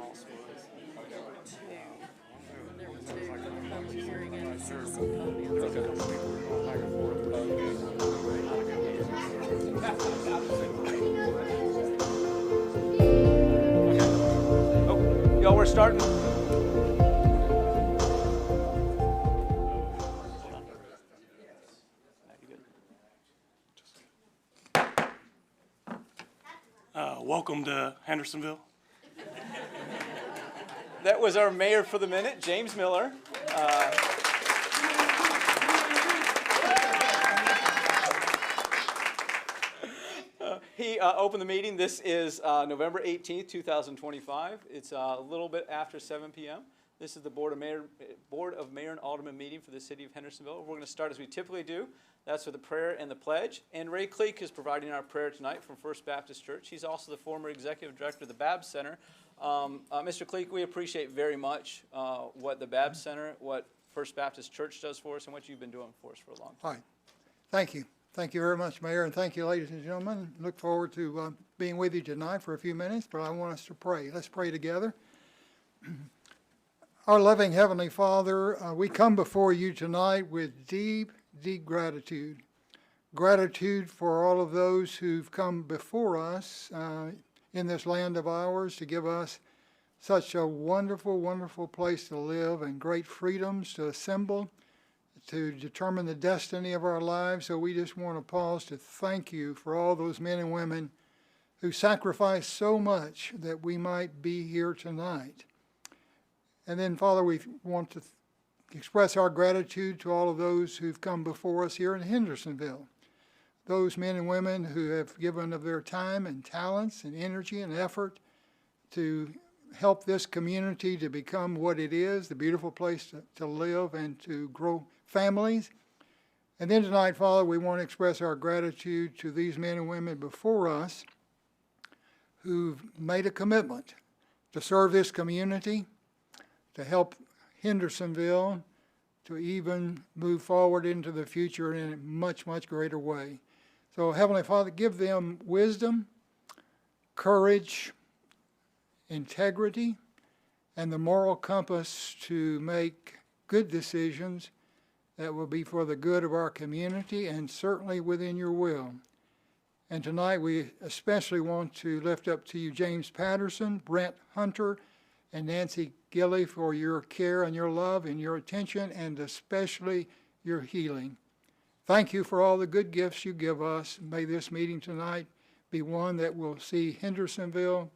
house was there were two public hearing and citizen comments. Oh, y'all, we're starting. Welcome to Hendersonville. That was our mayor for the minute, James Miller. He opened the meeting. This is November 18th, 2025. It's a little bit after 7 p.m. This is the Board of Mayor and Alderman meeting for the city of Hendersonville. We're going to start as we typically do. That's with the prayer and the pledge. And Ray Cleek is providing our prayer tonight from First Baptist Church. He's also the former executive director of the Babs Center. Mr. Cleek, we appreciate very much what the Babs Center, what First Baptist Church does for us, and what you've been doing for us for a long time. All right. Thank you. Thank you very much, Mayor, and thank you, ladies and gentlemen. Look forward to being with you tonight for a few minutes, but I want us to pray. Let's pray together. Our loving Heavenly Father, we come before you tonight with deep, deep gratitude. Gratitude for all of those who've come before us in this land of ours to give us such a wonderful, wonderful place to live and great freedoms to assemble, to determine the destiny of our lives. So we just want to pause to thank you for all those men and women who sacrificed so much that we might be here tonight. And then, Father, we want to express our gratitude to all of those who've come before us here in Hendersonville. Those men and women who have given of their time and talents and energy and effort to help this community to become what it is, the beautiful place to live and to grow families. And then tonight, Father, we want to express our gratitude to these men and women before us who've made a commitment to serve this community, to help Hendersonville to even move forward into the future in a much, much greater way. So, Heavenly Father, give them wisdom, courage, integrity, and the moral compass to make good decisions that will be for the good of our community and certainly within your will. And tonight we especially want to lift up to you James Patterson, Brent Hunter, and Nancy Gilly for your care and your love and your attention and especially your healing. Thank you for all the good gifts you give us. May this meeting tonight be one that will see Hendersonville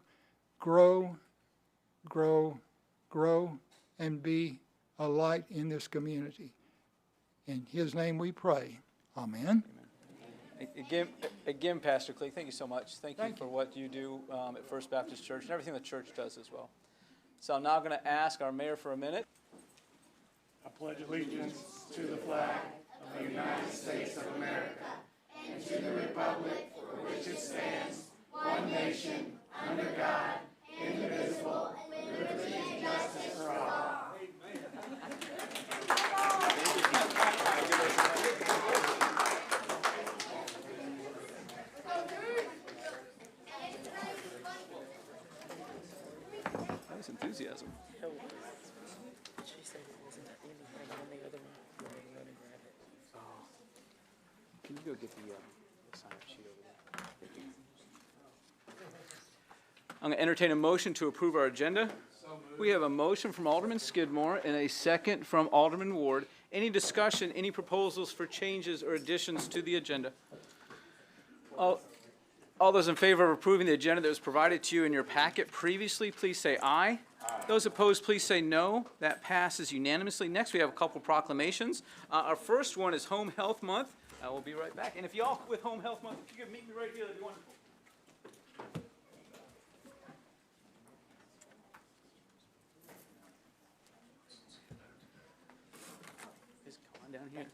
grow, grow, grow, and be a light in this community. In his name we pray. Amen. Again, Pastor Cleek, thank you so much. Thank you for what you do at First Baptist Church and everything the church does as well. So I'm now going to ask our mayor for a minute. I pledge allegiance to the flag of the United States of America and to the republic for which it stands, one nation, under God, indivisible, with liberty and justice for all. Nice enthusiasm. She said it wasn't anything on the other one. Run and grab it. Can you go get the sign-up sheet over there? I'm going to entertain a motion to approve our agenda. We have a motion from Alderman Skidmore and a second from Alderman Ward. Any discussion, any proposals for changes or additions to the agenda? All those in favor of approving the agenda that was provided to you in your packet previously, please say aye. Aye. Those opposed, please say no. That passes unanimously. Next, we have a couple proclamations. Our first one is Home Health Month. We'll be right back. And if y'all with Home Health Month, if you could meet me right here, that'd be wonderful. Just come on down here.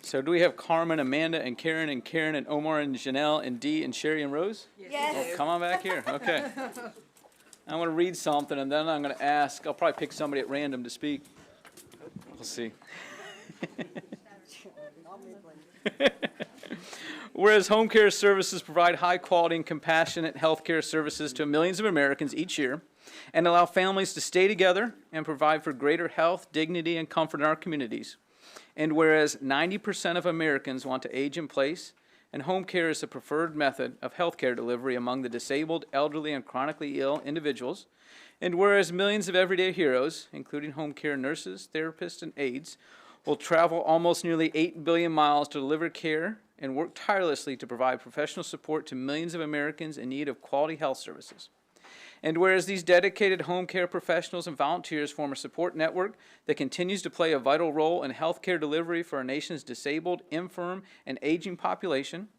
So do we have Carmen, Amanda, and Karen, and Omar, and Janelle, and Dee, and Sherry, and Rose? Yes. Well, come on back here. Okay. I want to read something, and then I'm going to ask. I'll probably pick somebody at random to speak. We'll see. Whereas home care services provide high quality and compassionate health care services to millions of Americans each year and allow families to stay together and provide for greater health, dignity, and comfort in our communities. And whereas 90% of Americans want to age in place, and home care is the preferred method of health care delivery among the disabled, elderly, and chronically ill individuals, and whereas millions of everyday heroes, including home care nurses, therapists, and aides, will travel almost nearly 8 billion miles to deliver care and work tirelessly to provide professional support to millions of Americans in need of quality health services. And whereas these dedicated home care professionals and volunteers form a support network that continues to play a vital role in healthcare delivery for our nation's disabled, infirm, and aging population,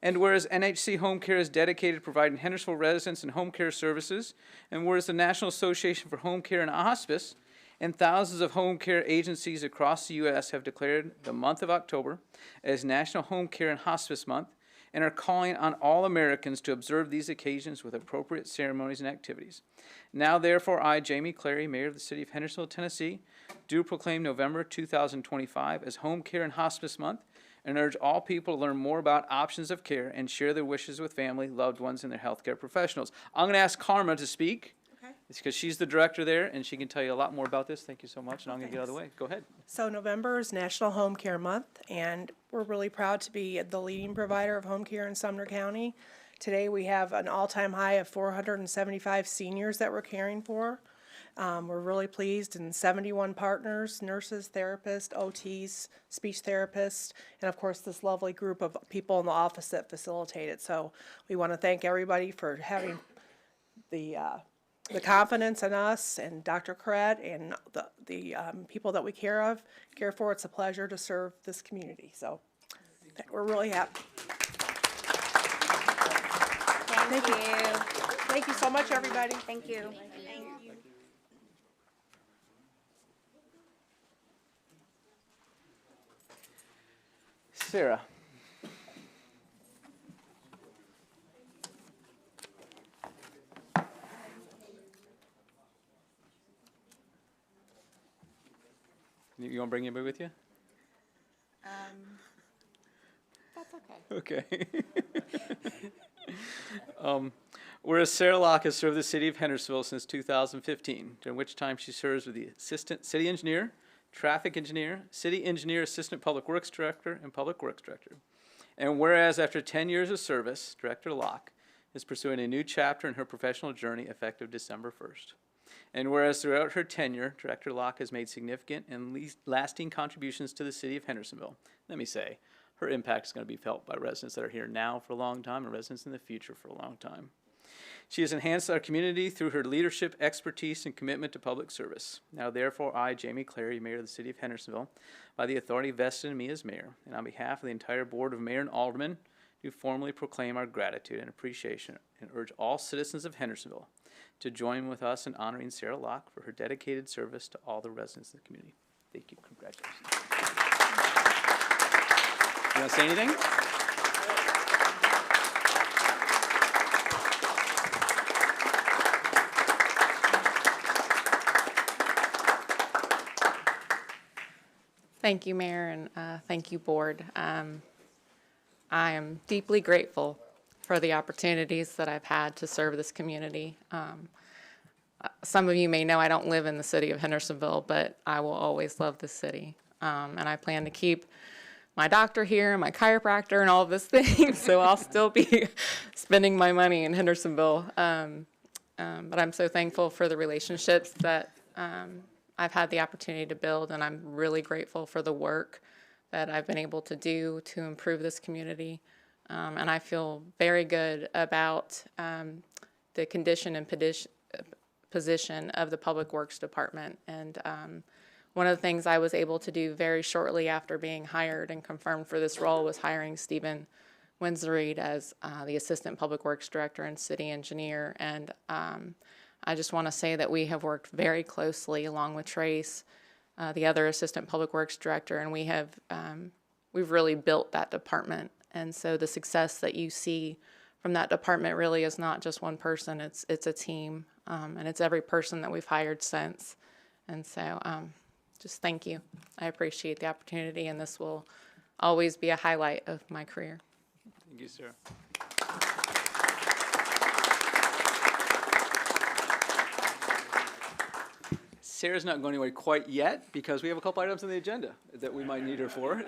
and whereas NHC Home Care is dedicated to providing Hendersonville residents and home care services, and whereas the National Association for Home Care and Hospice and thousands of home care agencies across the U.S. have declared the month of October as National Home Care and Hospice Month, and are calling on all Americans to observe these occasions with appropriate ceremonies and activities. Now, therefore, I, Jamie Clary, Mayor of the City of Hendersonville, Tennessee, do proclaim November 2025 as Home Care and Hospice Month, and urge all people to learn more about options of care and share their wishes with family, loved ones, and their healthcare professionals. I'm going to ask Karma to speak. It's because she's the director there, and she can tell you a lot more about this. Thank you so much, and I'm going to get out of the way. Go ahead. So November is National Home Care Month, and we're really proud to be the leading provider of home care in Sumner County. Today we have an all-time high of 475 seniors that we're caring for. We're really pleased, and 71 partners, nurses, therapists, OTs, speech therapists, and of course this lovely group of people in the office that facilitate it. So we want to thank everybody for having the confidence in us and Dr. Cred and the people that we care for. It's a pleasure to serve this community. So we're really happy. Thank you. Thank you so much, everybody. Thank you. Sarah. You want to bring anybody with you? That's okay. Okay. Whereas Sarah Locke has served the city of Hendersonville since 2015, during which time she serves with the Assistant City Engineer, Traffic Engineer, City Engineer, Assistant Public Works Director, and Public Works Director. And whereas after 10 years of service, Director Locke is pursuing a new chapter in her professional journey effective December 1st. And whereas throughout her tenure, Director Locke has made significant and lasting contributions to the city of Hendersonville, let me say, her impact is going to be felt by residents that are here now for a long time and residents in the future for a long time. She has enhanced our community through her leadership, expertise, and commitment to public service. Now, therefore, I, Jamie Clary, Mayor of the City of Hendersonville, by the authority vested in me as mayor, and on behalf of the entire Board of Mayor and Alderman, do formally proclaim our gratitude and appreciation and urge all citizens of Hendersonville to join with us in honoring Sarah Locke for her dedicated service to all the residents of the community. Thank you. Congratulations. You want to say anything? Thank you, Mayor, and thank you, Board. I am deeply grateful for the opportunities that I've had to serve this community. Some of you may know I don't live in the city of Hendersonville, but I will always love this city. And I plan to keep my doctor here, my chiropractor, and all of those things, so I'll still be spending my money in Hendersonville. But I'm so thankful for the relationships that I've had the opportunity to build, and I'm really grateful for the work that I've been able to do to improve this community. And I feel very good about the condition and position of the Public Works Department. And one of the things I was able to do very shortly after being hired and confirmed for this role was hiring Stephen Winsreed as the Assistant Public Works Director and City Engineer. And I just want to say that we have worked very closely along with Trace, the other Assistant Public Works Director, and we've really built that department. And so the success that you see from that department really is not just one person, it's a team, and it's every person that we've hired since. And so just thank you. I appreciate the opportunity, and this will always be a highlight of my career. Thank you, sir. Sarah's not going anywhere quite yet because we have a couple items on the agenda that we might need her for,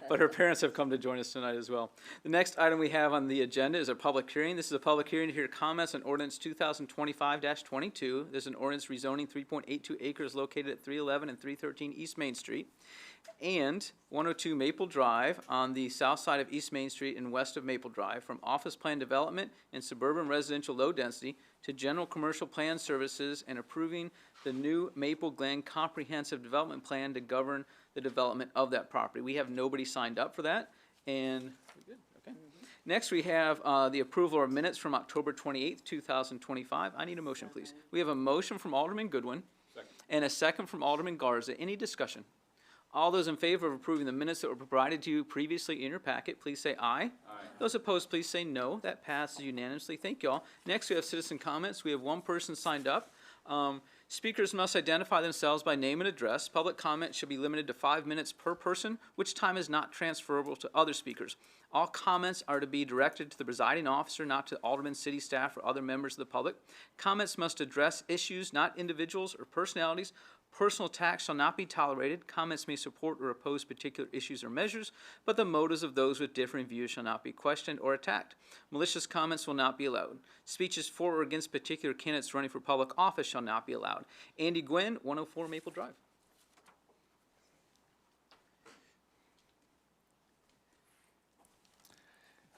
but her parents have come to join us tonight as well. The next item we have on the agenda is a public hearing. This is a public hearing to hear comments on ordinance 2025-22. There's an ordinance rezoning 3.82 acres located at 311 and 313 East Main Street and 102 Maple Drive on the south side of East Main Street and west of Maple Drive from office plan development and suburban residential low density to general commercial plan services and approving the new Maple Glen Comprehensive Development Plan to govern the development of that property. We have nobody signed up for that, and we're good. Okay. Next, we have the approval of minutes from October 28th, 2025. I need a motion, please. We have a motion from Alderman Goodwin and a second from Alderman Garza. Any discussion? All those in favor of approving the minutes that were provided to you previously in your packet, please say aye. Aye. Those opposed, please say no. That passes unanimously. Thank you all. Next, we have citizen comments. We have one person signed up. Speakers must identify themselves by name and address. Public comment should be limited to 5 minutes per person, which time is not transferable to other speakers. All comments are to be directed to the presiding officer, not to aldermen, city staff, or other members of the public. Comments must address issues, not individuals or personalities. Personal attacks shall not be tolerated. Comments may support or oppose particular issues or measures, but the motives of those with differing views shall not be questioned or attacked. Malicious comments will not be allowed. Speeches for or against particular candidates running for public office shall not be allowed. Andy Gwynn, 104 Maple Drive.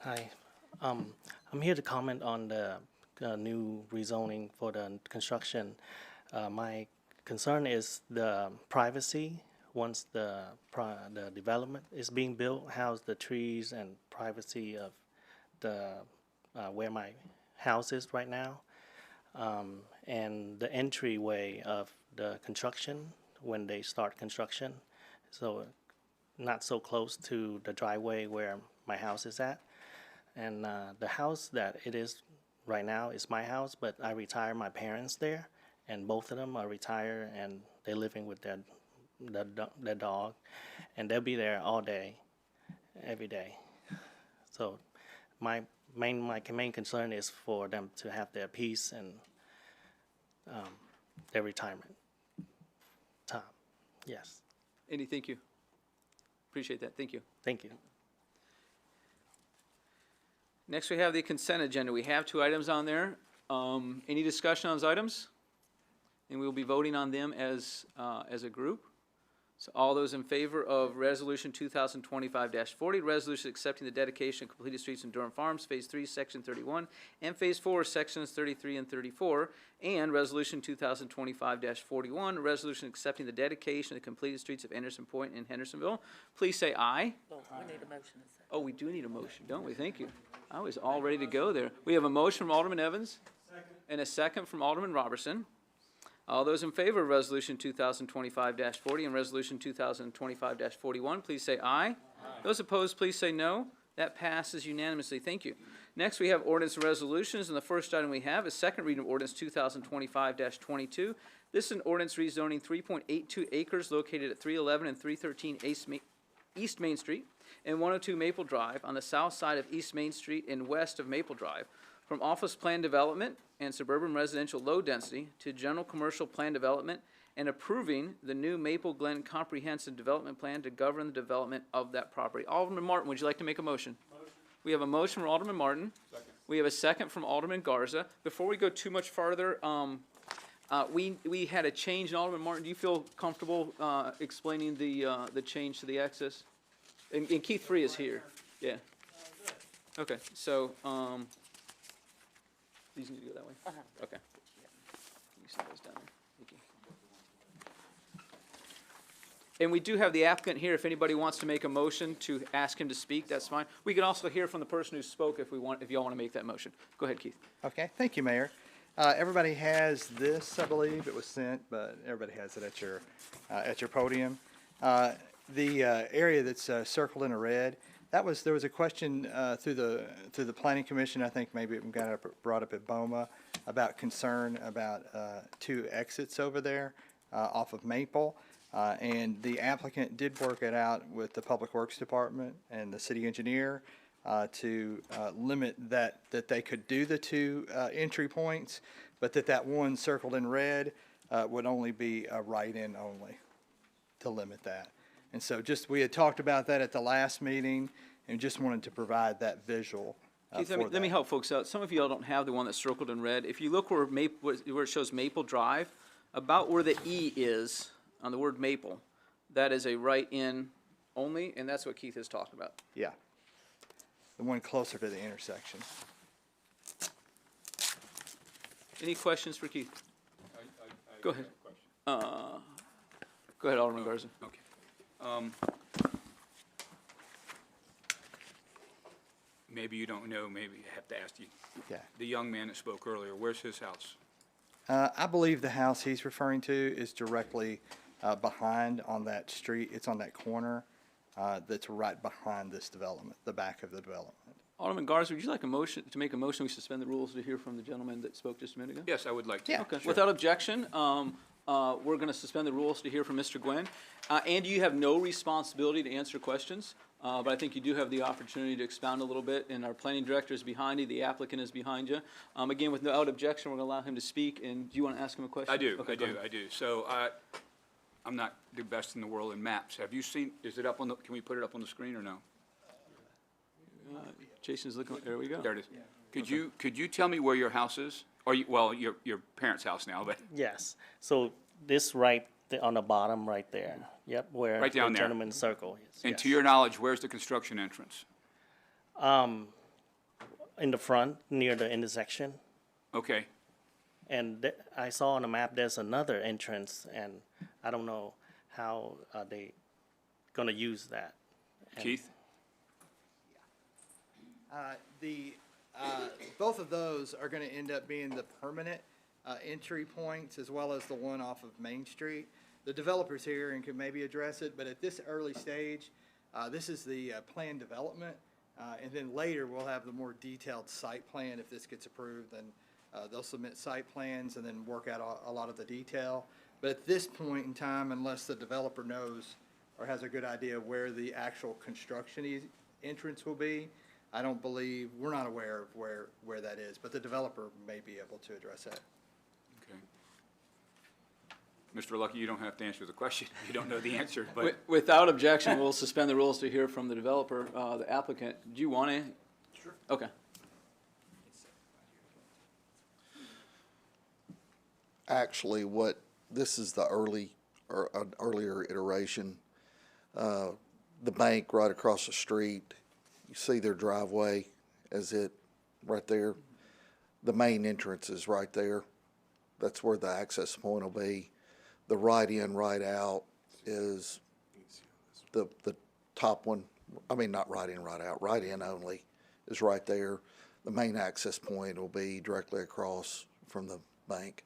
Hi, I'm here to comment on the new rezoning for the construction. My concern is the privacy once the development is being built. How's the trees and privacy of the where my house is right now, and the entryway of the construction when they start construction, so not so close to the driveway where my house is at. And the house that it is right now is my house, but I retired my parents there, and both of them are retired, and they're living with their dog, and they'll be there all day, every day. So my main concern is for them to have their peace and their retirement time. Yes. Andy, thank you. Appreciate that. Thank you. Thank you. Next, we have the consent agenda. We have 2 items on there. Any discussion on those items? And we will be voting on them as a group. So all those in favor of Resolution 2025-40, resolution accepting the dedication of completed streets in Durham Farms, Phase 3, Section 31, and Phase 4, Sections 33 and 34, and Resolution 2025-41, resolution accepting the dedication of the completed streets of Anderson Point in Hendersonville, please say aye. Well, we need a motion. Oh, we do need a motion, don't we? Thank you. I was all ready to go there. We have a motion from Alderman Evans and a second from Alderman Robertson. All those in favor of Resolution 2025-40 and Resolution 2025-41, please say aye. Aye. Those opposed, please say no. That passes unanimously. Thank you. Next, we have ordinance and resolutions, and the first item we have is second reading of ordinance 2025-22. This is an ordinance rezoning 3.82 acres located at 311 and 313 East Main Street and 102 Maple Drive on the south side of East Main Street and west of Maple Drive from office plan development and suburban residential low density to general commercial plan development and approving the new Maple Glen Comprehensive Development Plan to govern the development of that property. Alderman Martin, would you like to make a motion? We have a motion from Alderman Martin. Second. We have a second from Alderman Garza. Before we go too much farther, we had a change in Alderman Martin. Do you feel comfortable explaining the change to the access? And Keith Free is here. Yeah. Okay. So these need to go that way. Okay. You see those down there. Thank you. And we do have the applicant here. If anybody wants to make a motion to ask him to speak, that's fine. We can also hear from the person who spoke if y'all want to make that motion. Go ahead, Keith. Okay, thank you, Mayor. Everybody has this, I believe. It was sent, but everybody has it at your podium. The area that's circled in red, there was a question through the Planning Commission. I think maybe it got brought up at BOMA about concern about 2 exits over there off of Maple. And the applicant did work it out with the Public Works Department and the city engineer to limit that they could do the two entry points, but that one circled in red would only be a right-in only, to limit that. And so we had talked about that at the last meeting and just wanted to provide that visual Keith, for let me that. help folks out. Some of y'all don't have the one that's circled in red. If you look where where it shows Maple Drive, about where the E is on the word Maple, that is a right-in only, and that's what Keith is talking about. Yeah. The one closer to the intersection. Any questions for Keith? Go ahead. Go ahead, Alderman Garza. Okay. Maybe you don't know, maybe I have to ask you. Yeah. The young man that spoke earlier, where's his house? I believe the house he's referring to is directly behind on that street. It's on that corner that's right behind this development, the back of the development. Alderman Garza, would you like to make a motion we suspend the rules to hear from the gentleman that spoke just a minute ago? Yes, I would like to. Yeah. Okay, Sure. without objection, we're going to suspend the rules to hear from Mr. Gwynn. Andy, you have no responsibility to answer questions, but I think you do have the opportunity to expound a little bit, and our planning director is behind you, the applicant is behind you. Again, without objection, we're going to allow him to speak, and do you want to ask him a question? I do, Okay, I go do, ahead. I do. So I'm not the best in the world in maps. Have you seen, is it up on the, can we put it up on the screen or no? Jason's looking, there we go. There it is. Could you tell me where your house is? Or your parents' house now, but Yes. So this on the bottom right there. Yep, where Right down the there. gentleman's circle is. and yes. to your knowledge, where's the construction entrance? In the front, near the intersection. Okay, And I saw on the map there's another entrance, and I don't know how are they gonna use that. And- Keith? Both of those are going to end up being the permanent entry points, as well as the one off of Main Street. The developer's here and could maybe address it, but at this early stage, this is the planned development. And then later, we'll have the more detailed site plan. If this gets approved, then they'll submit site plans and then work out a lot of the detail. But at this point in time, unless the developer knows or has a good idea where the actual construction entrance will be, I don't believe, we're not aware of where that is, but the developer may be able to address that. Okay. Mr. Lucky, you don't have to answer the question. You don't know the answer, but Without objection, we'll suspend the rules to hear from the developer, the applicant. Do you want to? Sure. Okay. Actually, this is the an earlier iteration. The bank right across the street, you see their driveway right there. The main entrance is right there. That's where the access point will be. The right in, right out is the top one. I mean, not right in, right out, right in only is right there. The main access point will be directly across from the bank.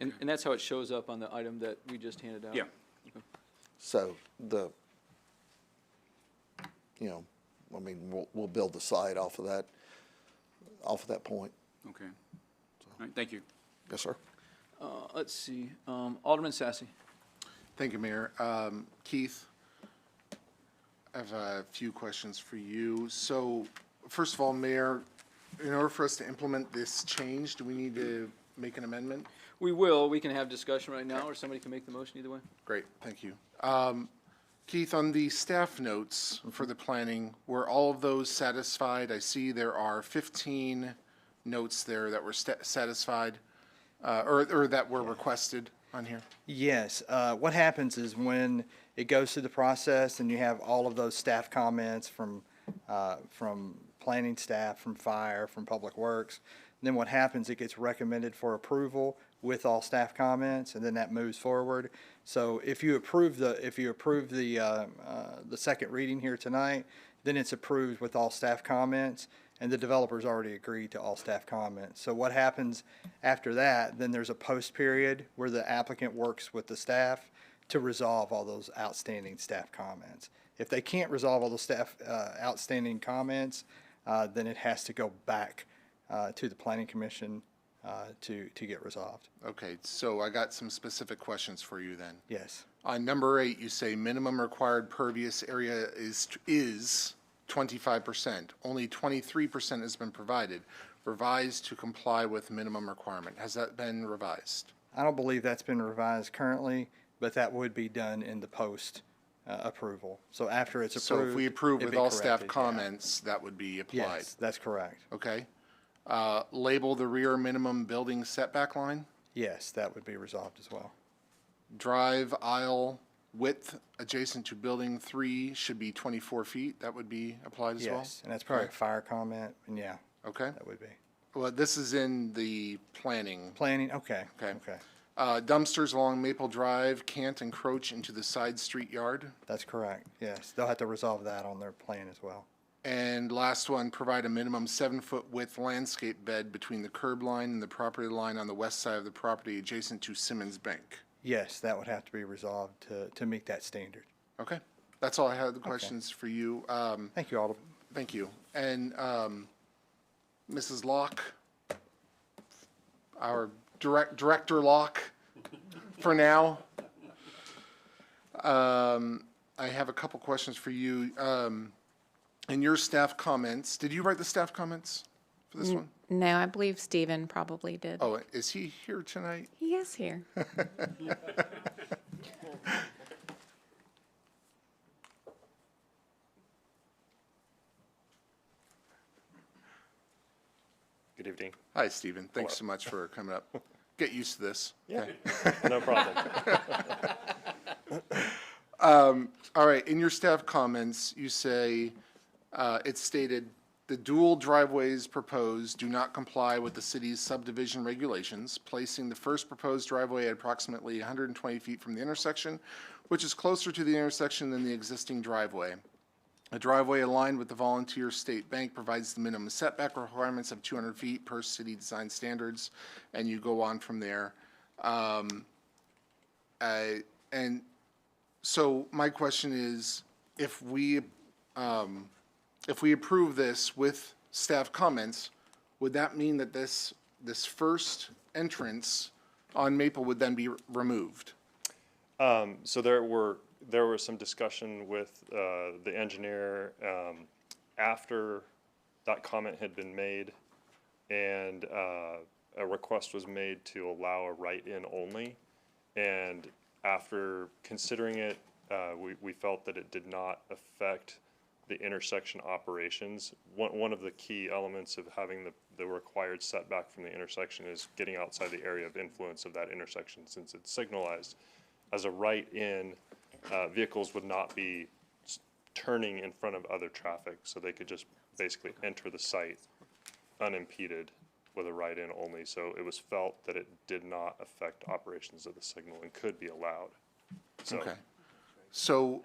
And that's how it shows up on the item that we just handed out? yeah. So I mean, we'll build the site off of that point. Okay. All right, thank you. Yes, sir. Let's see, Alderman Sassy. Thank you, Mayor. Keith, I have a few questions for you. So, first of all, Mayor, in order for us to implement this change, do we need to make an amendment? We will, we can have discussion right now, or somebody can make the motion either way. Great, thank you. Keith, on the staff notes for the planning, were all of those satisfied? I see there are 15 notes there that were satisfied, or that were requested on here. Yes, what happens is when it goes through the process and you have all of those staff comments from planning staff, from fire, from public works, then what happens, it gets recommended for approval with all staff comments, and then that moves forward. So if you approve the second reading here tonight, then it's approved with all staff comments, and the developer's already agreed to all staff comments. So what happens after that, then there's a post period where the applicant works with the staff to resolve all those outstanding staff comments. If they can't resolve all the staff outstanding comments, then it has to go back to the planning commission to get resolved. Okay, so I got some specific questions for you then. Yes. On number 8, you say minimum required pervious area is 25%. Only 23% has been provided. Revised to comply with minimum requirement. Has that been revised? I don't believe that's been revised currently, but that would be done in the post approval. So after it's approved. So if we approve it'd with be all staff corrected, yeah. comments, that would be applied? Yes, that's correct. Okay. Label the rear minimum building setback line. Yes, that would be resolved as well. Drive aisle width adjacent to building 3 should be 24 feet. That would be applied as well? Yes, and that's probably a fire comment, and yeah, Okay. that would be. Well, this is in the planning. Planning, okay, Okay. okay. Dumpsters along Maple Drive can't encroach into the side street yard. That's correct, yes. They'll have to resolve that on their plan as well. And last one, provide a minimum 7-foot width landscape bed between the curb line and the property line on the west side of the property adjacent to Simmons Bank. Yes, that would have to be resolved to meet that standard. Okay, that's all I had, the questions for you. Thank you, Alderman. Thank you. And Mrs. Locke, our Director Locke, for now. I have a couple questions for you. In your staff comments, did you write the staff comments for this one? No, I believe Stephen probably did. Oh, is he here tonight? He is here. Good evening. Hi, Stephen. Thanks Hello. so much for coming up. Get used to this. Yeah, Okay. no problem. All right, in your staff comments, you say, it's stated, the dual driveways proposed do not comply with the city's subdivision regulations, placing the first proposed driveway at approximately 120 feet from the intersection, which is closer to the intersection than the existing driveway. A driveway aligned with the Volunteer State Bank provides the minimum setback requirements of 200 feet per city design standards, and you go on from there. And so my question is, if we approve this with staff comments, would that mean that this first entrance on Maple would then be removed? So there was some discussion with the engineer after that comment had been made, and a request was made to allow a write-in only. And after considering it, we felt that it did not affect the intersection operations. One of the key elements of having the required setback from the intersection is getting outside the area of influence of that intersection, since it's signalized. As a right-in, vehicles would not be turning in front of other traffic, so they could just basically enter the site unimpeded with a right-in only. So it was felt that it did not affect operations of the signal and could be allowed. So, Okay. So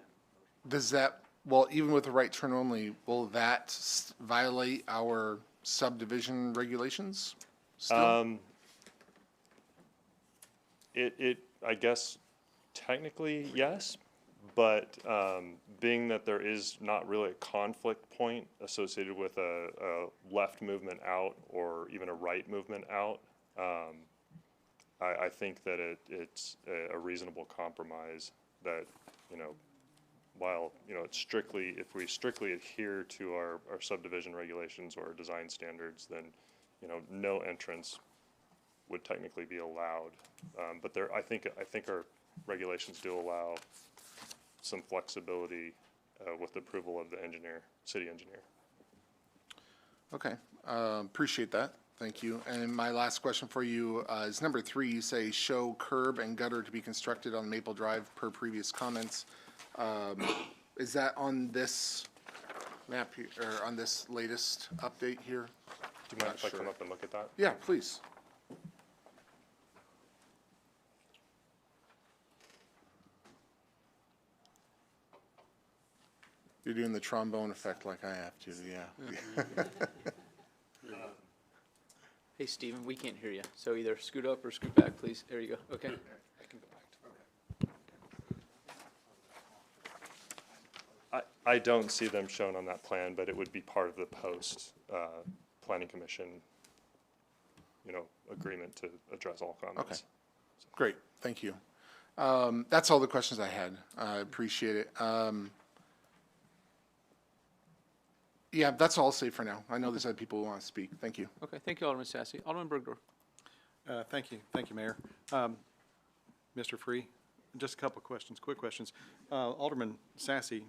does that, well, even with the right turn only, will that violate our subdivision regulations still? I guess technically yes, but being that there is not really a conflict point associated with a left movement out or even a right movement out, I think that it's a reasonable compromise that, while, it's strictly, if we strictly adhere to our subdivision regulations or our design standards, then, no entrance would technically be allowed. But I think our regulations do allow some flexibility with approval of the city engineer. Okay, appreciate that. Thank you. And my last question for you is number 3. You say show curb and gutter to be constructed on Maple Drive per previous comments. Is that on this map here, or on this latest update here? Do you mind if I come up and look at that? Yeah, please. You're doing the trombone effect like I have to, yeah. Hey, Stephen, we can't hear you, so either scoot up or scoot back, please. There you go, okay. I can go back to I don't see them shown on that plan, but it would be part of the post planning commission, agreement to address all comments. Okay. Great, thank you. That's all the questions I had. I appreciate it. Yeah, that's all I'll say for now. I know there's other people who want to speak. Thank you. Okay, thank you, Alderman Sassy. Alderman Bergdorf. Thank you, Mayor. Mr. Free, just a couple of questions, quick questions. Alderman Sassy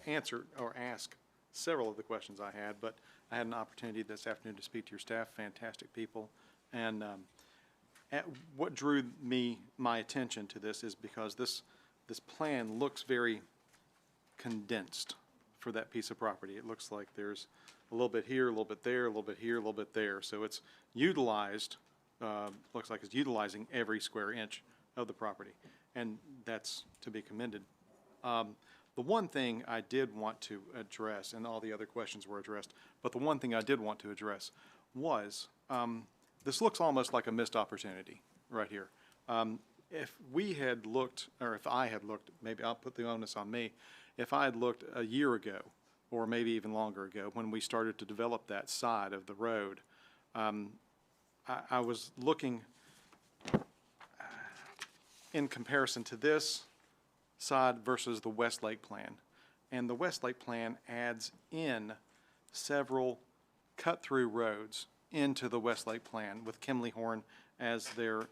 answered or asked several of the questions I had, but I had an opportunity this afternoon to speak to your staff, fantastic people. And what drew my attention to this is because this plan looks very condensed for that piece of property. It looks like there's a little bit here, a little bit there, a little bit here, a little bit there. So it's utilized, looks like it's utilizing every square inch of the property, and that's to be commended. The one thing I did want to address, and all the other questions were addressed, but the one thing I did want to address was this looks almost like a missed opportunity right here. If we had looked, or if I had looked, maybe I'll put the onus on me, if I had looked a year ago, or maybe even longer ago, when we started to develop that side of the road, I was looking in comparison to this side versus the Westlake plan. And the Westlake plan adds in several cut-through roads into the Westlake plan with Kimley Horn as their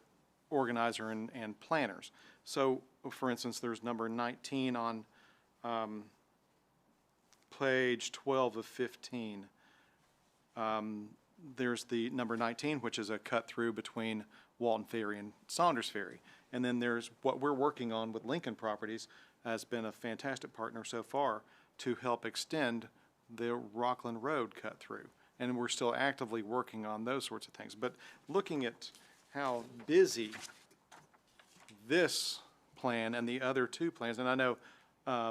organizer and planners. So, for instance, there's number 19 on page 12 of 15. There's the number 19, which is a cut-through between Walton Ferry and Saunders Ferry. And then there's what we're working on with Lincoln Properties, has been a fantastic partner so far to help extend the Rockland Road cut-through. And we're still actively working on those sorts of things. But looking at how busy this plan and the other two plans, and I know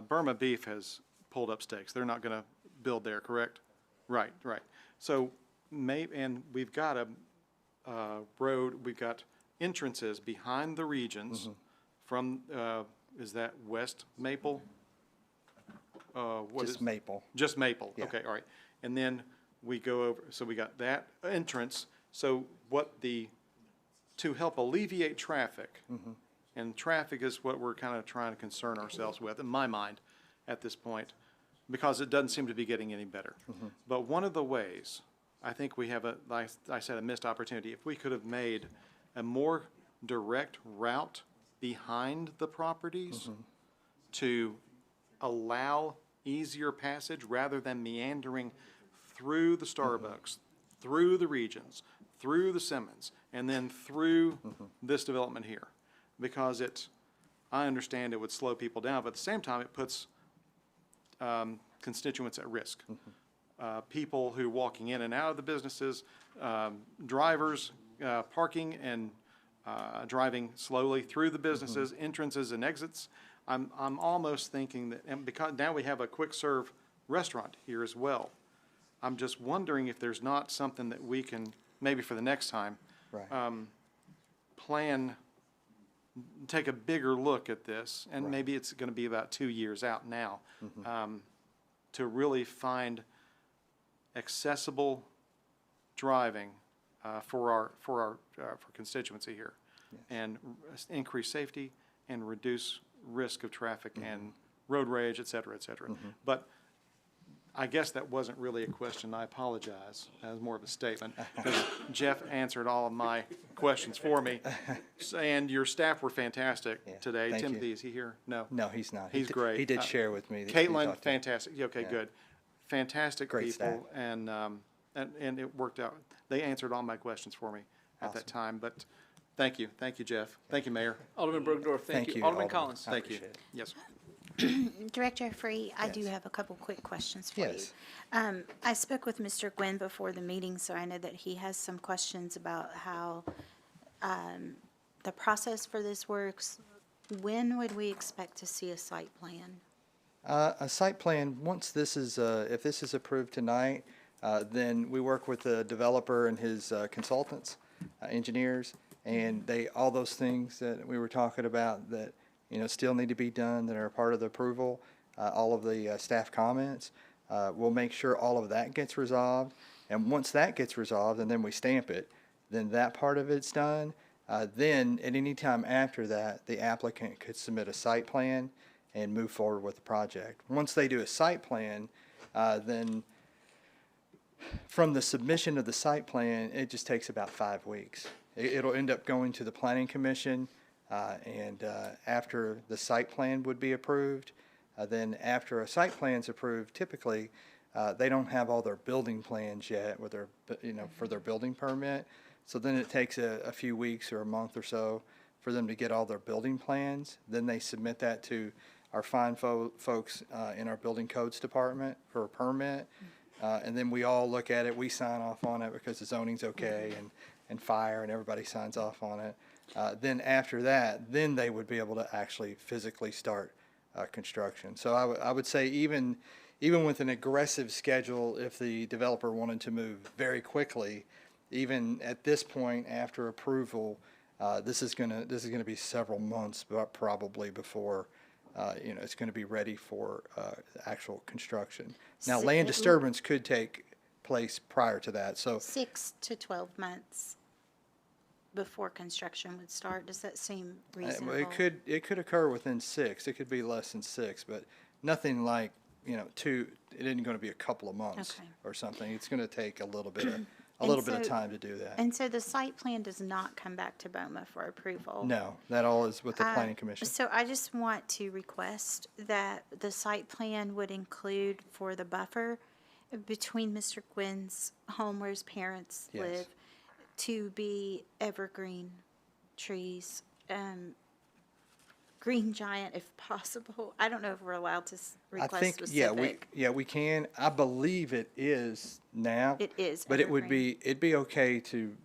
Burma Beef has pulled up stakes. They're not going to build there, correct? Right. So and we've got a road, we've got entrances behind the regions from, is that West Maple? Just Maple. Just Maple, Yeah. okay, all right. And then we go over, so we got that entrance. So to help alleviate traffic, and traffic is what we're kind of trying to concern ourselves with, in my mind, at this point, because it doesn't seem to be getting any better. But one of the ways, I think we have like I said, a missed opportunity. If we could have made a more direct route behind the properties to allow easier passage rather than meandering through the Starbucks, through the Regions, through the Simmons, and then through this development here. Because I understand it would slow people down, but at the same time, it puts constituents at risk. People who are walking in and out of the businesses, drivers parking and driving slowly through the businesses, entrances and exits. I'm almost thinking that, and because now we have a quick serve restaurant here as well, I'm just wondering if there's not something that we can, maybe for the next time, plan, take a bigger look at this, and maybe it's going to be about 2 years out now, to really find accessible driving for our constituency here, and increase safety and reduce risk of traffic and road rage, et cetera, et cetera. But I guess that wasn't really a question. I apologize. That was more of a statement, because Jeff answered all of my questions for me. And your staff were fantastic today. Thank Timothy, you. is he here? No. No, he's not. He's great. He did share with me. that he Caitlin, talked to- fantastic. Okay, good. Fantastic Great people, and it worked out. They answered all my questions for me at that time. But thank you, Jeff. Thank you, Mayor. Alderman Bergdorf, thank you. Alderman Collins. Thank you. appreciate it. Yes. Director Free, I do Yes. have a couple quick questions for Yes. you. I spoke with Mr. Gwynn before the meeting, so I know that he has some questions about how the process for this works. When would we expect to see a site plan? A site plan, once this is, if this is approved tonight, then we work with the developer and his consultants, engineers, and all those things that we were talking about that, still need to be done, that are part of the approval, all of the staff comments, we'll make sure all of that gets resolved. And once that gets resolved, and then we stamp it, then that part of it's done, Then, at any time after that, the applicant could submit a site plan and move forward with the project. Once they do a site plan, then from the submission of the site plan, it just takes about 5 weeks. It'll end up going to the Planning Commission, and after the site plan would be approved, then after a site plan's approved, typically, they don't have all their building plans yet with their, for their building permit. So then it takes a few weeks or a month or so for them to get all their building plans. Then they submit that to our fine folks in our building codes department for a permit. And then we all look at it, we sign off on it because the zoning's okay and fire and everybody signs off on it. Then after that, then they would be able to actually physically start construction. So I would say even with an aggressive schedule, if the developer wanted to move very quickly, even at this point after approval, this is gonna be several months probably before it's gonna be ready for actual construction. Now, So land it- disturbance could take place prior to that, so 6 to 12 months before construction would start. Does that seem reasonable? it could occur within 6. It could be less than 6, but nothing like, 2. It isn't gonna be a couple of months Okay. or something. It's gonna take a little bit of so- time to do that. And so the site plan does not come back to BOMA for approval? No, that all is with the planning commission. So I just want to request that the site plan would include for the buffer between Mr. Gwynn's home where his parents Yes. live to be evergreen trees, green giant if possible. I don't know if we're allowed to I request think, specific. we can. I believe it is now. It is But evergreen. it'd be okay to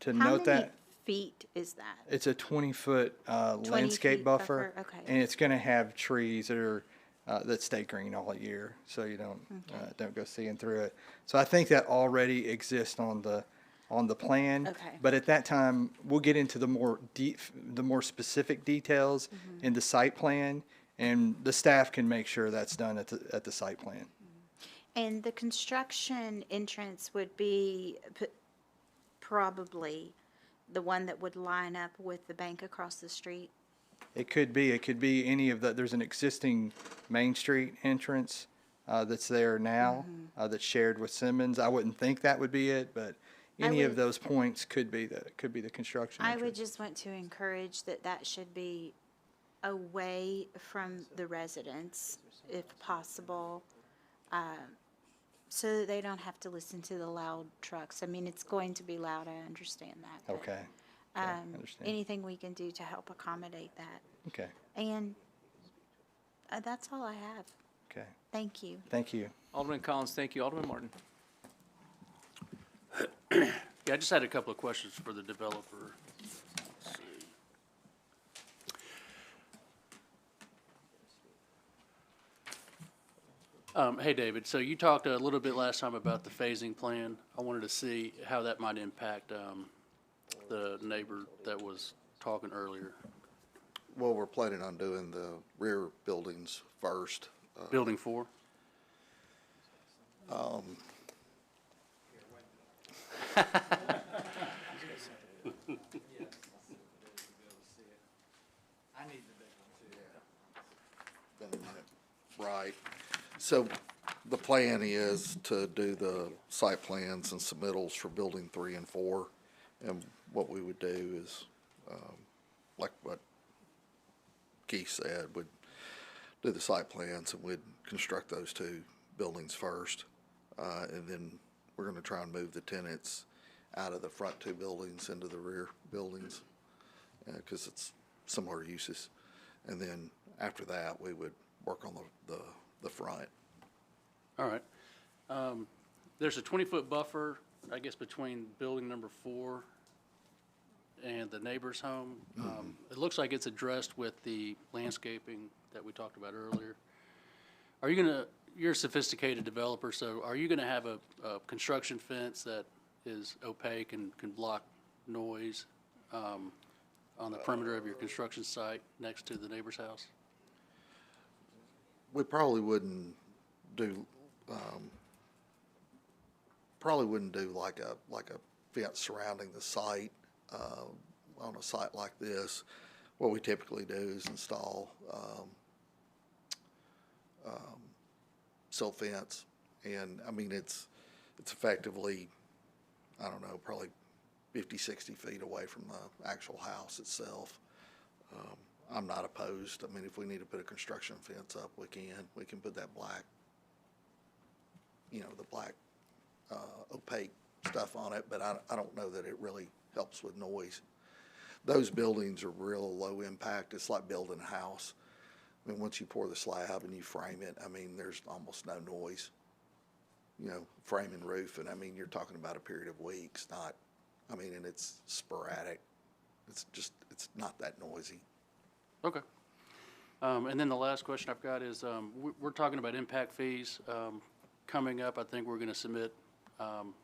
How note many that. feet is that? It's a 20-foot 20 landscape feet buffer. buffer, okay. And it's gonna have trees that are, that stay green all year, so you don't go seeing through it. So I think that already exists on the plan. Okay. But at that time, we'll get into the more specific details Mm-hmm. in the site plan, and the staff can make sure that's done at the site plan. And the construction entrance would be probably the one that would line up with the bank across the street? It could be any of there's an existing Main Street entrance that's there now Mm-hmm. that's shared with Simmons. I wouldn't think that would be it, but any of would- those points could be the construction I would entrance. just want to encourage that should be away from the residents, if possible, so that they don't have to listen to the loud trucks. I mean, it's going to be loud, I understand that. but, Okay, I understand. Anything we can do to help accommodate that. Okay, And that's all I have. okay. Thank you. Thank you. Alderman Collins, thank you. Alderman Martin. Yeah, I just had a couple of questions for the developer. Let's see. Hey, David, so you talked a little bit last time about the phasing plan. I wanted to see how that might impact the neighbor that was talking earlier. Well, we're planning on doing the rear buildings first. Building 4? Right. So the plan is to do the site plans and submittals for building 3 and 4. And what we would do is, like what Keith said, would do the site plans and we'd construct those 2 buildings first. And then we're gonna try and move the tenants out of the front 2 buildings into the rear buildings, because it's similar uses. And then after that, we would work on the front. All right. There's a 20-foot buffer, I guess, between building number 4 and the neighbor's home. It looks like it's addressed with the landscaping that we talked about earlier. Are you gonna, you're a sophisticated developer, so are you gonna have a construction fence that is opaque and can block noise on the perimeter of your construction site next to the neighbor's house? We probably wouldn't do, like a fence surrounding the site. on a site like this, what we typically do is install silt fence, and I mean it's effectively, I don't know, probably 50, 60 feet away from the actual house itself. I'm not opposed. I mean, if we need to put a construction fence up, we can put that black, you know, the black opaque stuff on it, but I don't know that it really helps with noise. Those buildings are real low impact. It's like building a house. I mean, once you pour the slab and you frame it, I mean, there's almost no noise. You know, frame and roof, and I mean, you're talking about a period of weeks, not, I mean, and it's sporadic. It's not that noisy. Okay. And then the last question I've got is, we're talking about impact fees coming up. I think we're going to submit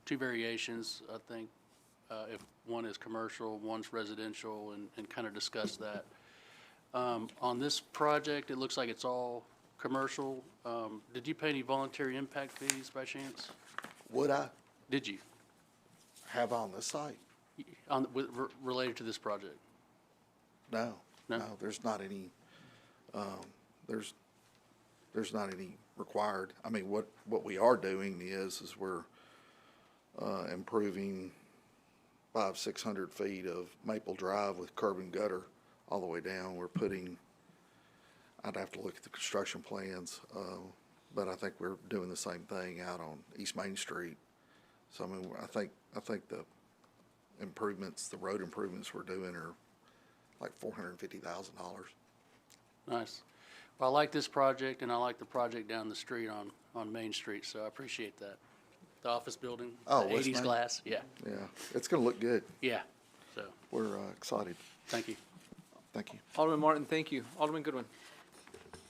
2 variations, I think, if one is commercial, one's residential, and kind of discuss that. On this project, it looks like it's all commercial. Did you pay any voluntary impact fees by chance? Would I Did you? have on the site? Related to this project? No. No? No, there's not any, there's not any required. I mean, what we are doing is we're improving 500-600 feet of Maple Drive with curb and gutter all the way down. We're putting, I'd have to look at the construction plans, but I think we're doing the same thing out on East Main Street. So I mean, I think the improvements, the road improvements we're doing are like $450,000. Nice. Well, I like this project, and I like the project down the street on Main Street, so I appreciate that. The office building, Oh, the West 80s Main? glass, yeah, Yeah, it's gonna look good. yeah. So, We're excited. thank you. Thank you. Alderman Martin, thank you. Alderman Goodwin.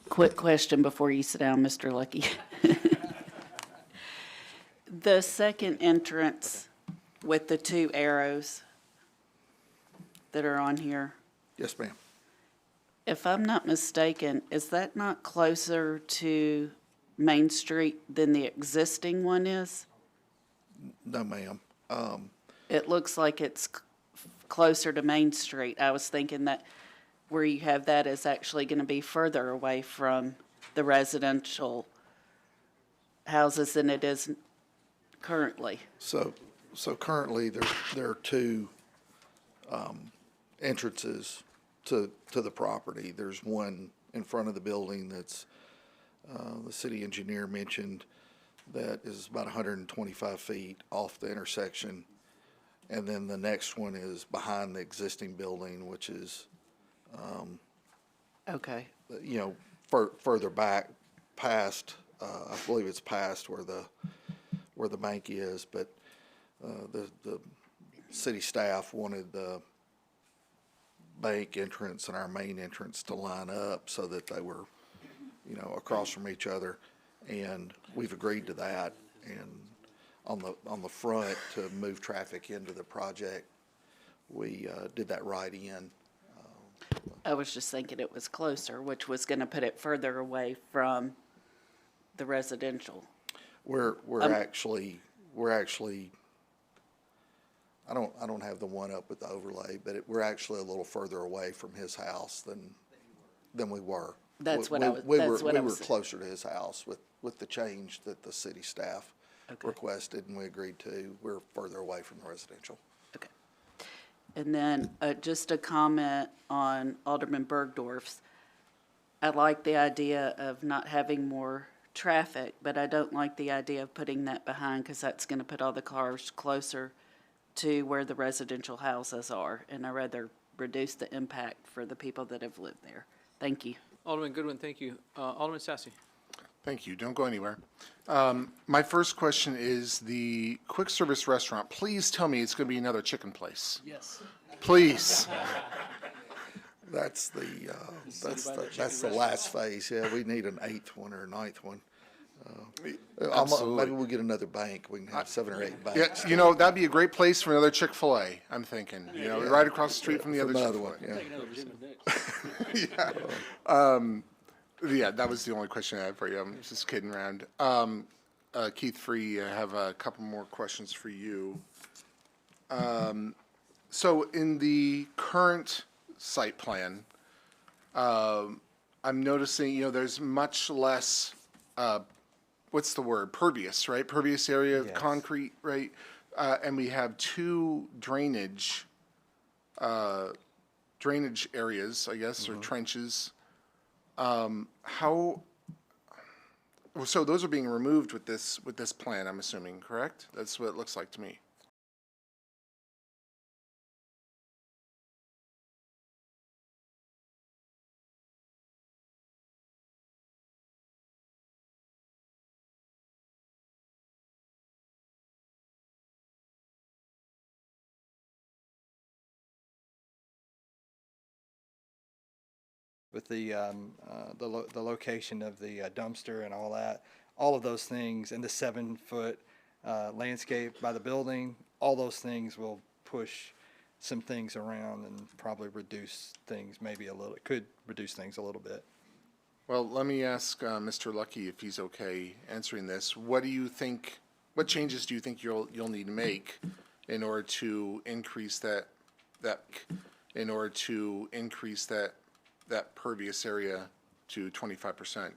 Quick question before you sit down, Mr. Lucky. The second entrance with the 2 arrows that are on here, Yes, ma'am. if I'm not mistaken, is that not closer to Main Street than the existing one is? No, ma'am. It looks like it's closer to Main Street. I was thinking that where you have that is actually going to be further away from the residential houses than it is currently. So currently there are 2 entrances to the property. There's one in front of the building that's the city engineer mentioned that is about 125 feet off the intersection. And then the next one is behind the existing building, which is, Okay. you know, further back past, I believe it's past where the bank is, but the city staff wanted the bank entrance and our main entrance to line up so that they were, you know, across from each other, and we've agreed to that. And on the front, to move traffic into the project, we did that right in. I was just thinking it was closer, which was going to put it further away from the residential. We're actually I don't have the one up with the overlay, but we're actually a little further away from his house than we were. That's what We I was. were closer to his house with the change that the city staff Okay. requested and we agreed to. We're further away from the residential. Okay. And then just a comment on Alderman Bergdorf's. I like the idea of not having more traffic, but I don't like the idea of putting that behind because that's going to put all the cars closer to where the residential houses are. And I'd rather reduce the impact for the people that have lived there. Thank you. Alderman Goodwin, thank you. Alderman Sassy. Thank you. Don't go anywhere. My first question is the quick service restaurant. Please tell me it's going to be another chicken place. Yes. Please. That's the last phase. Yeah, we need an 8th one or a 9th one. Absolutely. Maybe we'll get another bank. We can have 7 or 8 banks. Yeah, you know, that'd be a great place for another Chick-fil-A, I'm thinking. You know, right across the street from the other Another Chick-fil-A. one, yeah. Yeah, that was the only question I had for you. I'm just kidding around. Keith Free, I have a couple more questions for you. So in the current site plan, I'm noticing, there's much less, what's the word, pervious, right? Pervious area, Yes. concrete, right? And we have two drainage areas, I guess, or trenches. So those are being removed with this plan, I'm assuming, correct? That's what it looks like to me. With the location of the dumpster and all that, all of those things, and the 7-foot landscape by the building, all those things will push some things around and probably reduce things maybe a little, could reduce things a little bit. Well, let me ask Mr. Lucky if he's okay answering this. What changes do you think you'll need to make in order to increase that pervious area to 25%?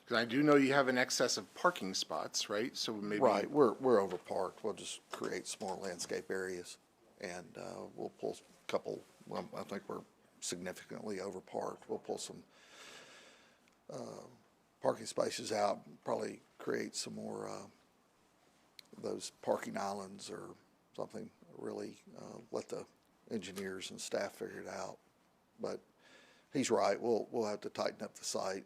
Because I do know you have an excess of parking spots, right? So maybe. Right, we're overparked. We'll just create some more landscape areas, and we'll pull a couple, well, I think we're significantly overparked. We'll pull some parking spaces out, probably create some more those parking islands or something, really let the engineers and staff figure it out. But he's right, we'll have to tighten up the site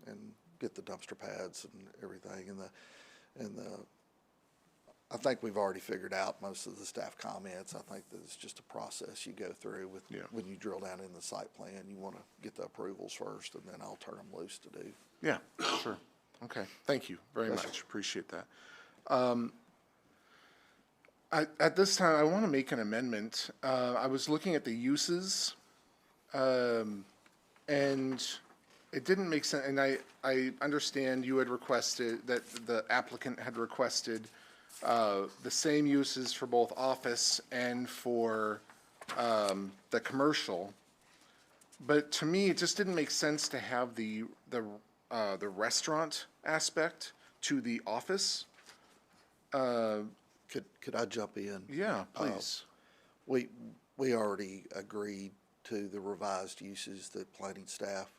and get the dumpster pads and everything, and I think we've already figured out most of the staff comments. I think that it's just a process you go through with when you drill down in the site plan. You want to get the approvals first, and then I'll turn them loose to do. Yeah, sure. Okay, thank you very much. Appreciate that. At this time, I want to make an amendment. I was looking at the uses, and it didn't make sense. And I understand you had requested, that the applicant had requested the same uses for both office and for the commercial. But to me, it just didn't make sense to have the restaurant aspect to the office. Could I jump in? Yeah, please. We already agreed to the revised uses that planning staff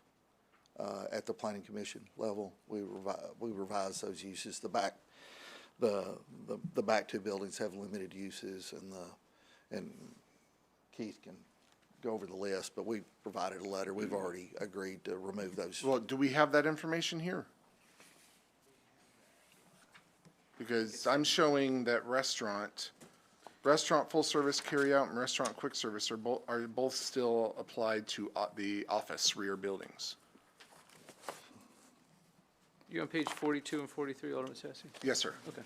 at the planning commission level. We revised those uses. The back two buildings have limited uses, and Keith can go over the list, but we provided a letter. We've already agreed to remove those. Well, do we have that information here? Because I'm showing that restaurant full service carry out and restaurant quick service are both still applied to the office rear buildings. You on page 42 and 43, Alderman Sassy? Yes, sir. Okay.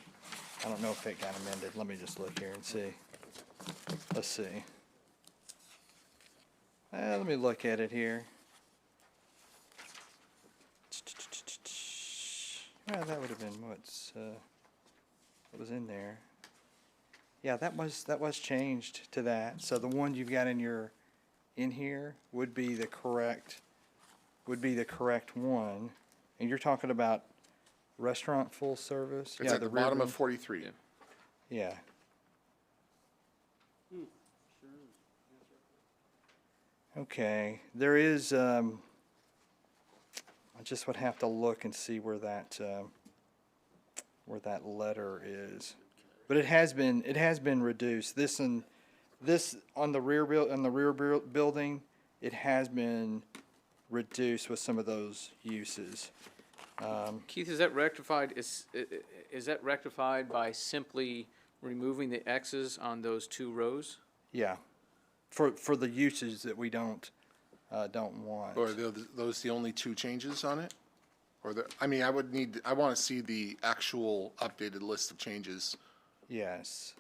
I don't know if it got amended. Let me just look here and see. Let's see. Let me look at it here. Well, that would have been what was in there. Yeah, that was changed to that. So the one you've got in here would be the correct one. And you're talking about restaurant full service? It's at the bottom of 43. Yeah. Okay, there is, I just would have to look and see where that letter is. But it has been reduced. This on the rear building, it has been reduced with some of those uses. Keith, is that rectified, is that rectified by simply removing the X's on those two rows? Yeah, for the uses that we don't want. Or are those the only two changes on it? Or I want to see the actual updated list of changes. Yes.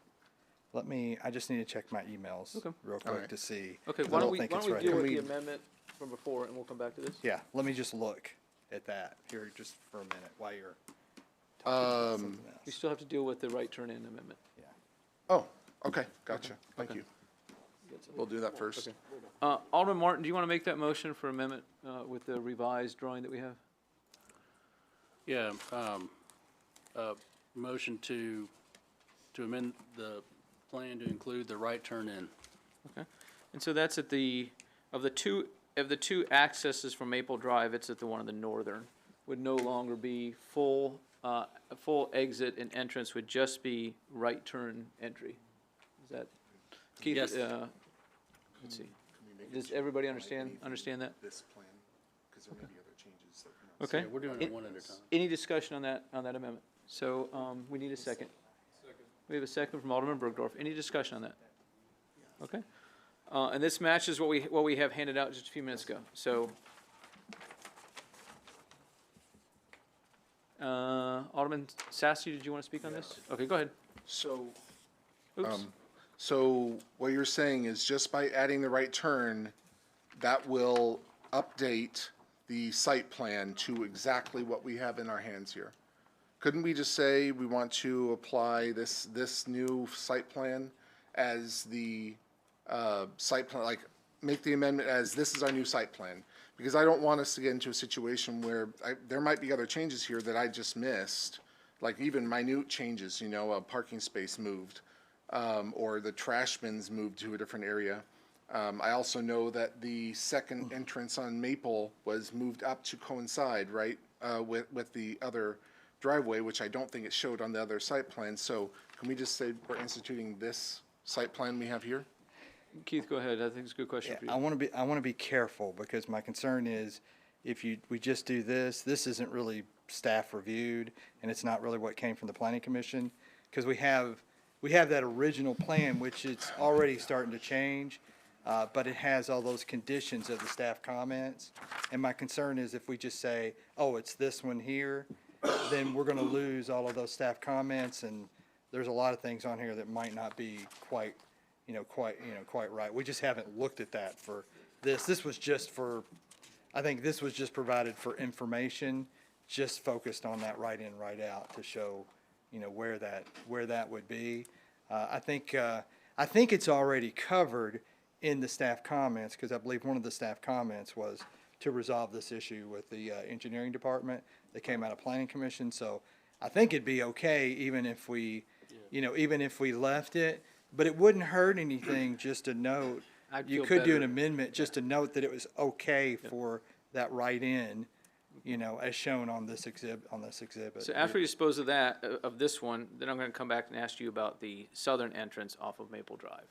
I just need to check my emails real quick to see. Okay, why don't we deal with the amendment from before and we'll come back to this? Yeah, let me just look at that here just for a minute while you're talking about something else. We still have to deal with the right turn in amendment. Yeah. Oh, Okay, gotcha. Thank you. We'll do that first. Alderman Martin, do you want to make that motion for amendment with the revised drawing that we have? Yeah, motion to amend the plan to include the right turn in. Okay. And so that's at of the two accesses from Maple Drive, it's at the one on the northern. Would no longer be full exit and entrance, would just be right turn entry. Is that, Keith? Yes. Let's see. Does everybody understand that? This plan, because there may be other changes that come up. Okay. Yeah, we're doing it one at a time. Any discussion on that amendment? So, we need a second. We have a second from Alderman Bergdorf. Any discussion on that? Okay. And this matches what we have handed out just a few minutes ago. So, Alderman Sassy, did you want to speak on this? Okay, go ahead. So, Oops. so what you're saying is just by adding the right turn, that will update the site plan to exactly what we have in our hands here. Couldn't we just say we want to apply this new site plan as the site plan, like make the amendment as this is our new site plan? Because I don't want us to get into a situation where there might be other changes here that I just missed, like even minute changes, you know, a parking space moved, or the trash bins moved to a different area. I also know that the second entrance on Maple was moved up to coincide, right, with the other driveway, which I don't think it showed on the other site plan. So can we just say we're instituting this site plan we have here? Keith, go ahead. I think it's a good question for you. I want to be careful, because my concern is if we just do this isn't really staff reviewed, and it's not really what came from the planning commission, because we have that original plan, which it's already starting to change, but it has all those conditions of the staff comments. And my concern is if we just say, oh, it's this one here, then we're going to lose all of those staff comments, and there's a lot of things on here that might not be quite right. We just haven't looked at that for this. This was just I think this was just provided for information, just focused on that right in, right out to show, where that would be. I think it's already covered in the staff comments, because I believe one of the staff comments was to resolve this issue with the engineering department that came out of planning commission. So I think it'd be okay even if we left it. But it wouldn't hurt anything just to note, you could do an amendment just to note that it was okay for that right-in, as shown on this exhibit. So after you dispose of that, of this one, then I'm going to come back and ask you about the southern entrance off of Maple Drive.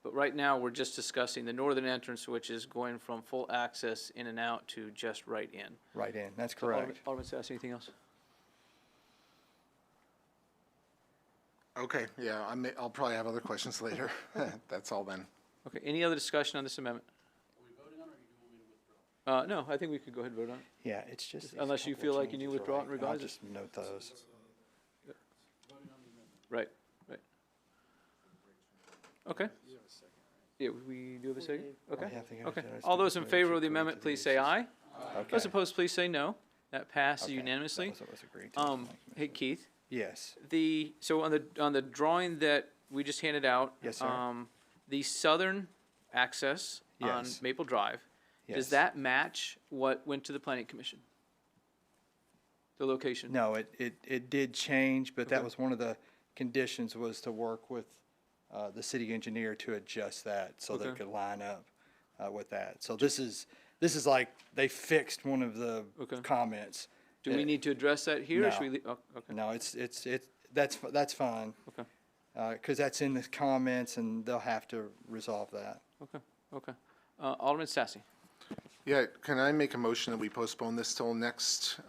But right now, we're just discussing the northern entrance, which is going from full access in and out to just right in. Right in, that's correct. Alderman Sass, anything else? Okay, yeah, I'll probably have other questions later. That's all then. Okay, any other discussion on this amendment? Are we voting on it, or do you want me to withdraw? No, I think we could go ahead and vote on it. Yeah, it's just. these Unless you couple feel like you need to changes, withdraw it and right? I'll revise it. just note those. Right. Okay. Yeah, we do have a second? Okay. I think Okay. I was All gonna those in vote favor to of the approve amendment, the please use. say aye. Okay. Those opposed, please say no. That passes Okay, unanimously. that was what was agreed to. Hey, Keith, Yes, so on the drawing that we just handed out. Yes, sir. The southern access on Yes. Maple Drive, yes. does that match what went to the planning commission? The location? No, it did change, but that Okay. was one of the conditions, was to work with the city engineer to adjust that so that it Okay. could line up with that. So this is like they fixed one of the Okay. comments. Do we need to address that here, or should we? Oh, okay, No, that's fine. okay, Because that's in the comments, and they'll have to resolve that. okay. Alderman Sassy. Yeah, can I make a motion that we postpone this till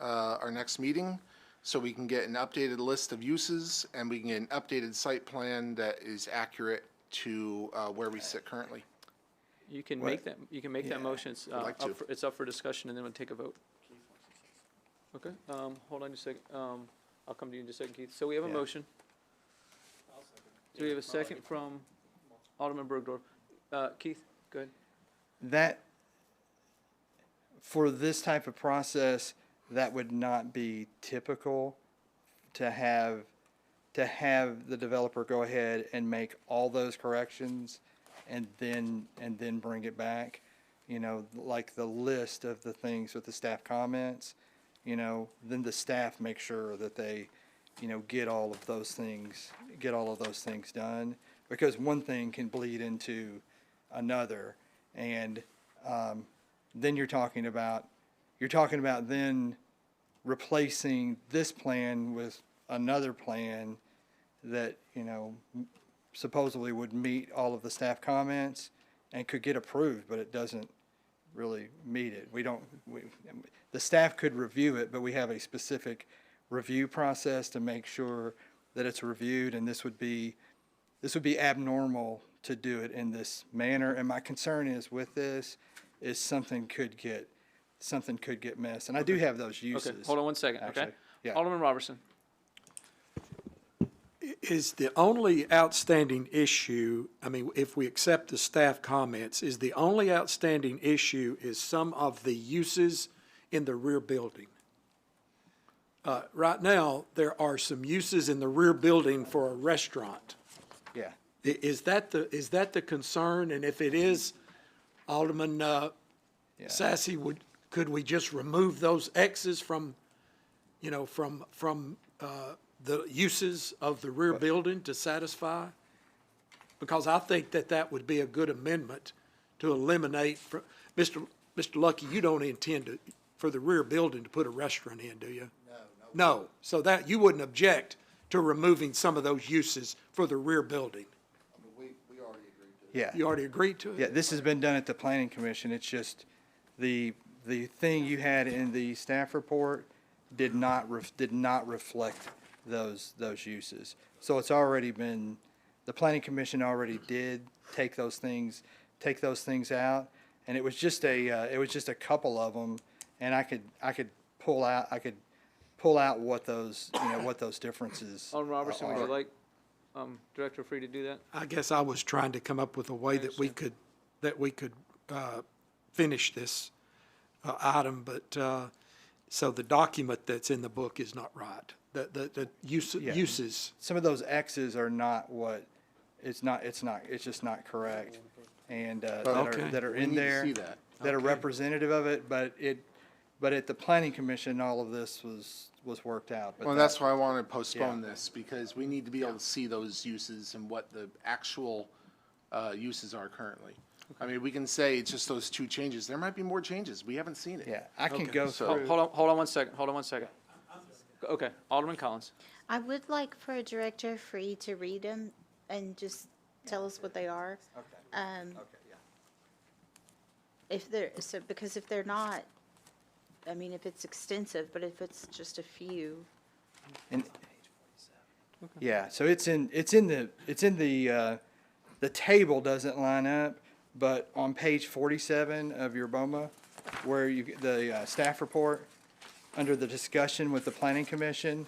our next meeting? So we can get an updated list of uses and we can get an updated site plan that is accurate to where we sit currently. You can What? make that, that motion. It's I'd like to. it's up for discussion, and then we'll take a vote. Okay, hold on just a second. I'll come to you in just a second, Keith. So we have a Yeah. motion. Do we have a second from Alderman Bergdorf? Keith, go ahead. That, for this type of process, that would not be typical to have to have the developer go ahead and make all those corrections and then bring it back. You know, like the list of the things with the staff comments, you know, then the staff make sure that they, you know, get all of those things done. Because one thing can bleed into another. And then you're talking about then replacing this plan with another plan that, you know, supposedly would meet all of the staff comments and could get approved, but it doesn't really meet it. The staff could review it, but we have a specific review process to make sure that it's reviewed, and this would be abnormal to do it in this manner. And my concern is with this is something could get missed. And I do have those uses. Okay, hold on one second, okay? actually. Yeah. Alderman Robertson. Is the only outstanding issue, I mean, if we accept the staff comments, is the only outstanding issue is some of the uses in the rear building? Right now, there are some uses in the rear building for a restaurant. Yeah. Is that the concern? And if it is, Alderman Sassy, could we just remove those X's from, you know, from the uses of the rear building to satisfy? Because I think that would be a good amendment to eliminate, Mr. Lucky, you don't intend for the rear building to put a restaurant in, do you? No. So that, you wouldn't object to removing some of those uses for the rear building? We already agreed to it. Yeah. You already agreed to it? Yeah, this has been done at the planning commission. It's just the thing you had in the staff report did not reflect those uses. So it's already been, the planning commission already did take those things out, and it was just a couple of them, and I could pull out what those, you know, what those differences Alderman Robertson, would you are. like Director Free to do that? I guess I was trying to come up with a way that we could finish this item, but so the document that's in the book is not right. The uses. Some of those X's are not what, it's just not correct. And Okay. that are We in need to there, see that. that are representative of it, but at the planning commission, all of this was worked out. But Well, that's why I want to postpone this, because we need to be able to see those uses and what the actual uses are currently. I mean, we can say it's just those two changes. There might be more changes. We haven't seen it. Yeah, I can Okay. go So, through. hold on one second. Okay, Alderman Collins. I would like for Director Free to read them and just tell us what they are. Okay, yeah. Because if they're not, I mean, if it's extensive, but if it's just a few. And, yeah, so it's in the table doesn't line up, but on page 47 of your BOMA, where the staff report, under the discussion with the planning commission,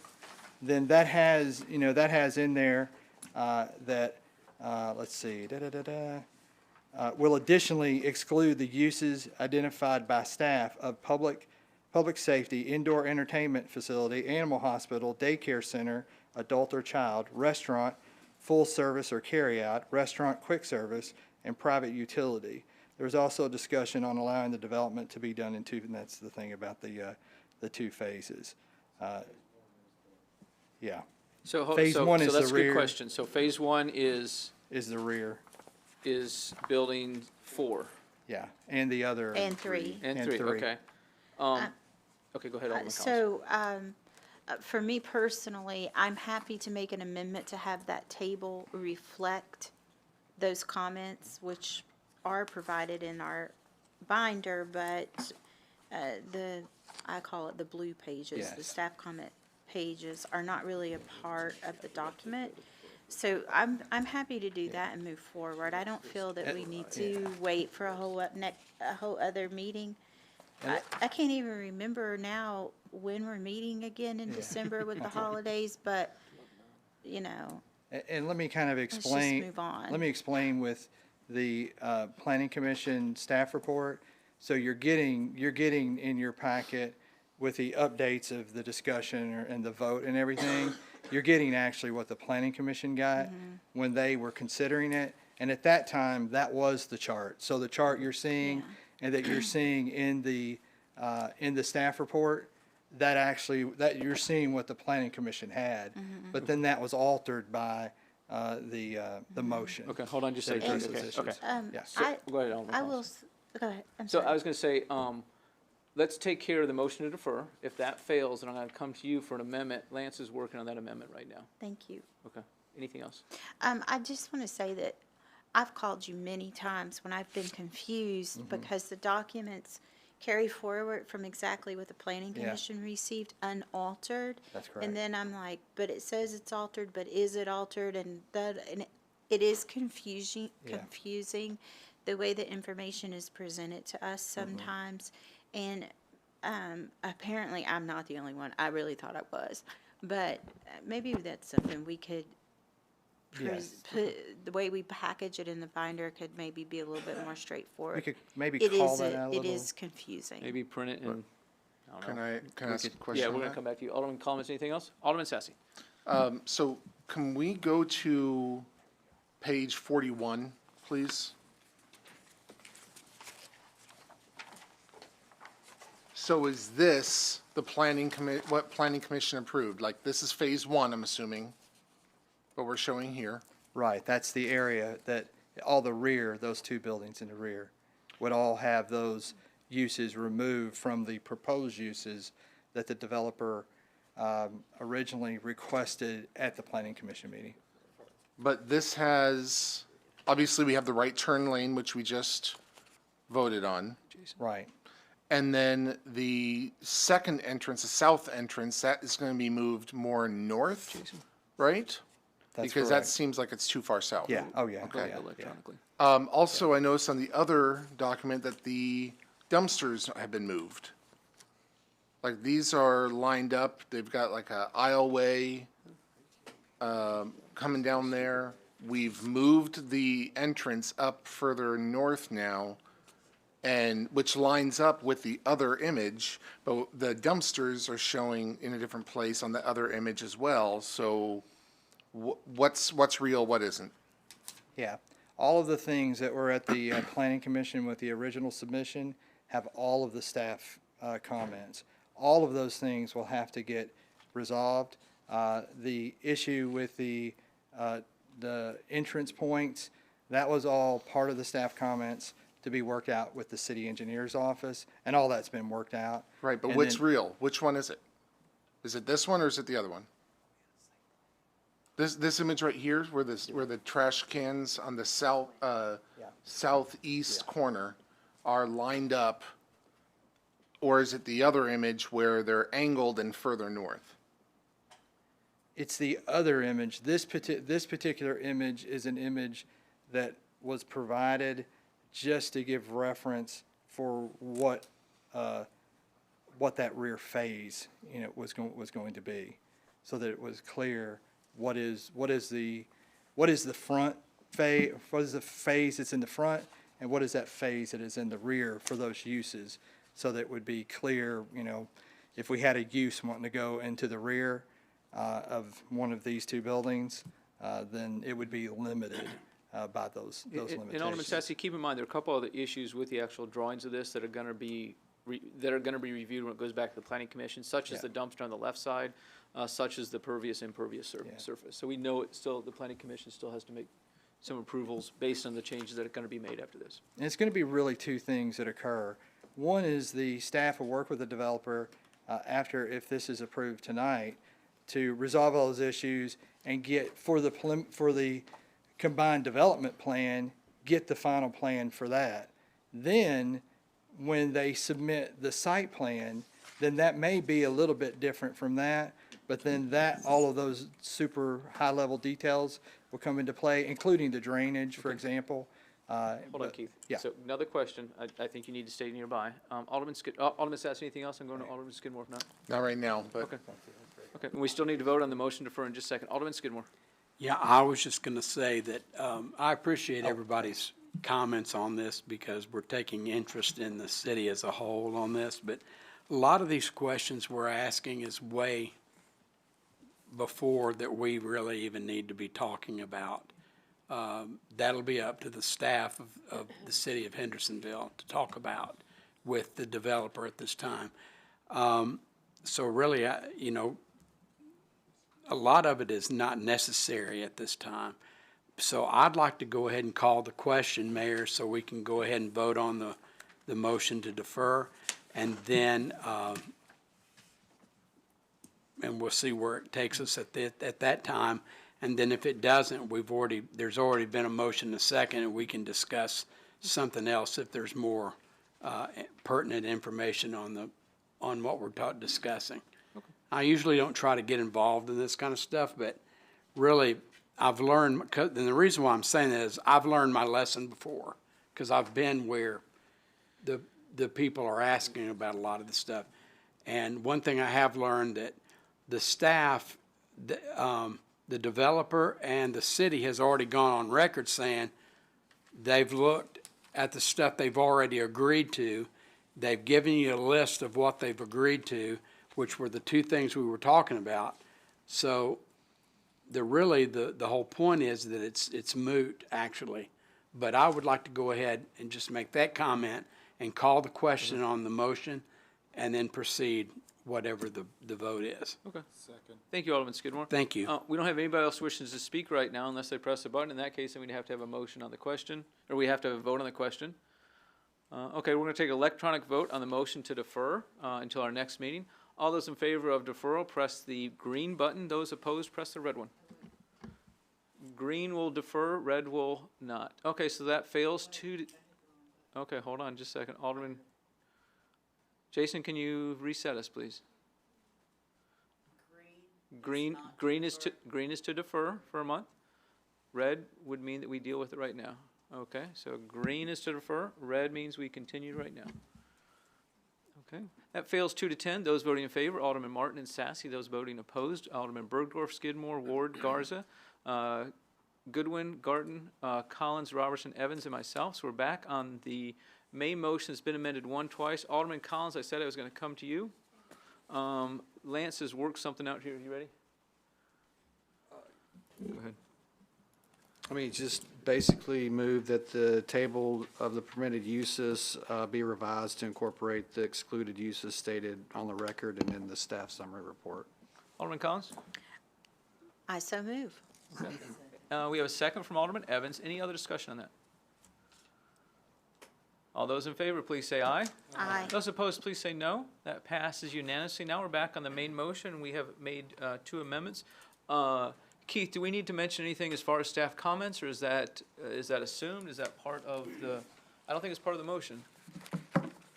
then that has in there, let's see, will additionally exclude the uses identified by staff of public safety, indoor entertainment facility, animal hospital, daycare center, adult or child, restaurant, full service or carryout, restaurant quick service, and private utility. There was also a discussion on allowing the development to be done in two, and that's the thing about the two phases. Yeah. So Phase one is that's the a good rear. question. So phase one is The rear, building 4 yeah, and the other. And 3. and And 3. three. Okay. Okay, go ahead, Alderman Collins. So, for me personally, I'm happy to make an amendment to have that table reflect those comments, which are provided in our binder, but I call it the blue pages, the Yes. staff comment pages are not really a part of the document. So I'm happy to do that and move forward. I don't feel that we need to wait for a whole other meeting. I can't even remember now when we're meeting again in December with the holidays, but, you know, And let me kind of just explain. move on. Let me explain with the planning commission staff report. So you're getting in your packet with the updates of the discussion and the vote and everything. you're getting actually what the planning commission got when they were considering it. And at that time, that was the chart. So the chart you're seeing and that you're seeing in the staff report, that actually, that you're seeing what the planning commission had. But then that was altered by the motion. Okay, hold on just a that second. addresses those Okay. issues. Yeah. So, go ahead, Alderman I Collins. will, go ahead, I'm So sorry. I was gonna say, let's take care of the motion to defer. If that fails, then I'm gonna come to you for an amendment. Lance is working on that amendment right now. Thank you. Okay, anything else? I just want to say that I've called you many times when I've been confused because the documents carry forward from exactly what the planning Yeah. commission received unaltered. That's correct. And then I'm like, but it says it's altered, but is it altered? And it is confusing the way the information is presented to us sometimes. And apparently I'm not the only one. I really thought I was. But maybe that's something we could Yes. put, the way we package it in the binder could maybe be a little bit more straightforward. We could maybe It call is that out a It little. is confusing. Maybe print it and, I don't know. Can I ask a question Yeah, on we're gonna that? come back to you. Alderman Collins, anything else? Alderman Sassy. So can we go to page 41, please? So is this the what planning commission approved? Like, this is phase one, I'm assuming, what we're showing here. Right, that's the area that, all the rear, those two buildings in the rear, would all have those uses removed from the proposed uses that the developer originally requested at the planning commission meeting. But this has, obviously, we have the right turn lane, which we just voted on. Right, And then the second entrance, the south entrance, that is going to be moved more north, right? that's Because that correct. seems like it's too far south. Yeah, oh, yeah, Okay. yeah, Electronically. Also, I noticed on the other document that the dumpsters have been moved. Like, these are lined up, they've got like a aisleway coming down there. We've moved the entrance up further north now, and, which lines up with the other image, but the dumpsters are showing in a different place on the other image as well, so what's real, what isn't? Yeah, all of the things that were at the planning commission with the original submission have all of the staff comments. All of those things will have to get resolved. The issue with the entrance points, that was all part of the staff comments to be worked out with the city engineer's office, and all that's been worked out. Right, but And what's then- real? Which one is it? Is it this one or is it the other one? This image right here, where the trash cans on the southeast corner are lined up, or is it the other image where they're angled and further north? It's the other image. This particular image is an image that was provided just to give reference for what that rear phase, was going to be, so that it was clear what is the front phase, what is the phase that's in the front, and what is that phase that is in the rear for those uses, so that it would be clear, if we had a use wanting to go into the rear of one of these two buildings, then it would be limited by those limitations. And Alderman Sassy, keep in mind, there are a couple other issues with the actual drawings of this that are gonna be, reviewed when it goes back to the planning commission, such as Yeah. the dumpster on the left side, such as the impervious surface. So we know the planning commission still has to make some approvals based on the changes that are gonna be made after this. And it's going to be really two things that occur. One is the staff will work with the developer after, if this is approved tonight, to resolve all those issues and get, for the combined development plan, get the final plan for that. Then, when they submit the site plan, then that may be a little bit different from that, but then all of those super high-level details will come into play, including the drainage, for example. Hold on, Keith. Yeah. So another question, I think you need to stay nearby. Alderman Sassy, anything else? I'm going to Alderman Skidmore if not. Not right now, but. Okay. Okay, and we still need to vote on the motion to defer in just a second. Alderman Skidmore. Yeah, I was just going to say that I appreciate everybody's comments on this because we're taking interest in the city as a whole on this, but a lot of these questions we're asking is way before that we really even need to be talking about. That'll be up to the staff of the city of Hendersonville to talk about with the developer at this time. So really, you know, a lot of it is not necessary at this time. So I'd like to go ahead and call the question, Mayor, so we can go ahead and vote on the motion to defer, and then, and we'll see where it takes us at that time. And then if it doesn't, there's already been a motion and a second, and we can discuss something else if there's more pertinent information on what we're discussing. Okay. I usually don't try to get involved in this kind of stuff, but really, I've learned, and the reason why I'm saying that is I've learned my lesson before, because I've been where the people are asking about a lot of the stuff. And one thing I have learned, that the staff, the developer and the city has already gone on record saying they've looked at the stuff they've already agreed to. They've given you a list of what they've agreed to, which were the two things we were talking about. So the whole point is that it's moot, actually. But I would like to go ahead and just make that comment and call the question on the motion, and then proceed whatever the vote is. Okay. Second. Thank you, Alderman Skidmore. Thank you. We don't have anybody else wishing to speak right now unless they press a button. In that case, then we'd have to have a motion on the question, or we have to have a vote on the question. Okay, we're going to take an electronic vote on the motion to defer until our next meeting. All those in favor of deferral, press the green button. Those opposed, press the red one. Green will defer, red will not. Okay, so that fails okay, hold on just a second. Alderman Jason, can you reset us, please? Green is to defer for a month. Red would mean that we deal with it right now. Okay, so green is to defer. Red means we continue right now. Okay, that fails 2-10. Those voting in favor, Alderman Martin and Sassy. Those voting opposed, Alderman Bergdorf, Skidmore, Ward, Garza, Goodwin, Garten, Collins, Robertson, Evans, and myself. So we're back on the main motion. It's been amended twice. Alderman Collins, I said I was going to come to you. Lance has worked something out here. You ready? Go ahead. I mean, just basically move that the table of the permitted uses be revised to incorporate the excluded uses stated on the record and in the staff summary report. Alderman Collins? I so move. Okay. We have a second from Alderman Evans. Any other discussion on that? All those in favor, please say aye. Aye. Those opposed, please say no. That passes unanimously. Now we're back on the main motion. We have made 2 amendments. Keith, do we need to mention anything as far as staff comments, or is that assumed? Is that part of the? I don't think it's part of the motion.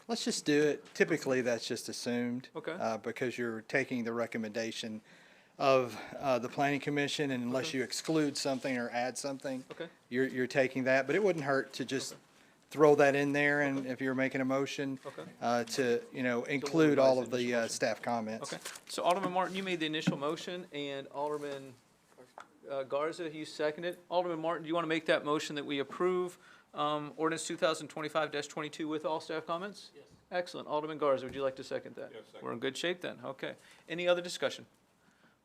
Let's just do it. Typically, that's just assumed. Okay. Because you're taking the recommendation of the planning commission, and unless you exclude something or add something, okay, you're taking that. But it wouldn't hurt to just throw that in there, and if you're making a motion, to include all of the staff comments. Okay. So Alderman Martin, you made the initial motion, and Alderman Garza, you seconded. Alderman Martin, do you want to make that motion that we approve ordinance 2025-22 with all staff comments? Yes. Excellent. Alderman Garza, would you like to second that? Yes. Second. We're in good shape then. Okay. Any other discussion?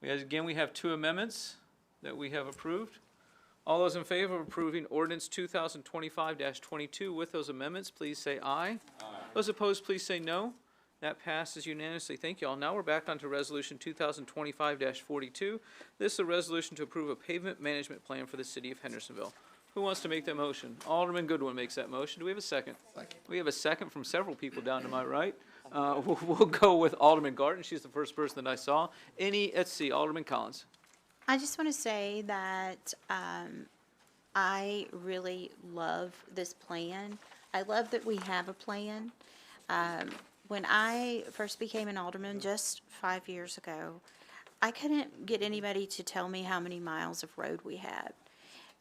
We have 2 amendments that we have approved. All those in favor of approving ordinance 2025-22 with those amendments, please say aye. Aye. Those opposed, please say no. That passes unanimously. Thank you all. Now we're back onto resolution 2025-42. This is a resolution to approve a pavement management plan for the city of Hendersonville. Who wants to make that motion? Alderman Goodwin makes that motion. Do we have a second? Second. We have a second from several people down to my right. We'll go with Alderman Garten. She's the first person that I saw. Let's see, Alderman Collins. I just want to say that I really love this plan. I love that we have a plan. When I first became an alderman just 5 years ago, I couldn't get anybody to tell me how many miles of road we had.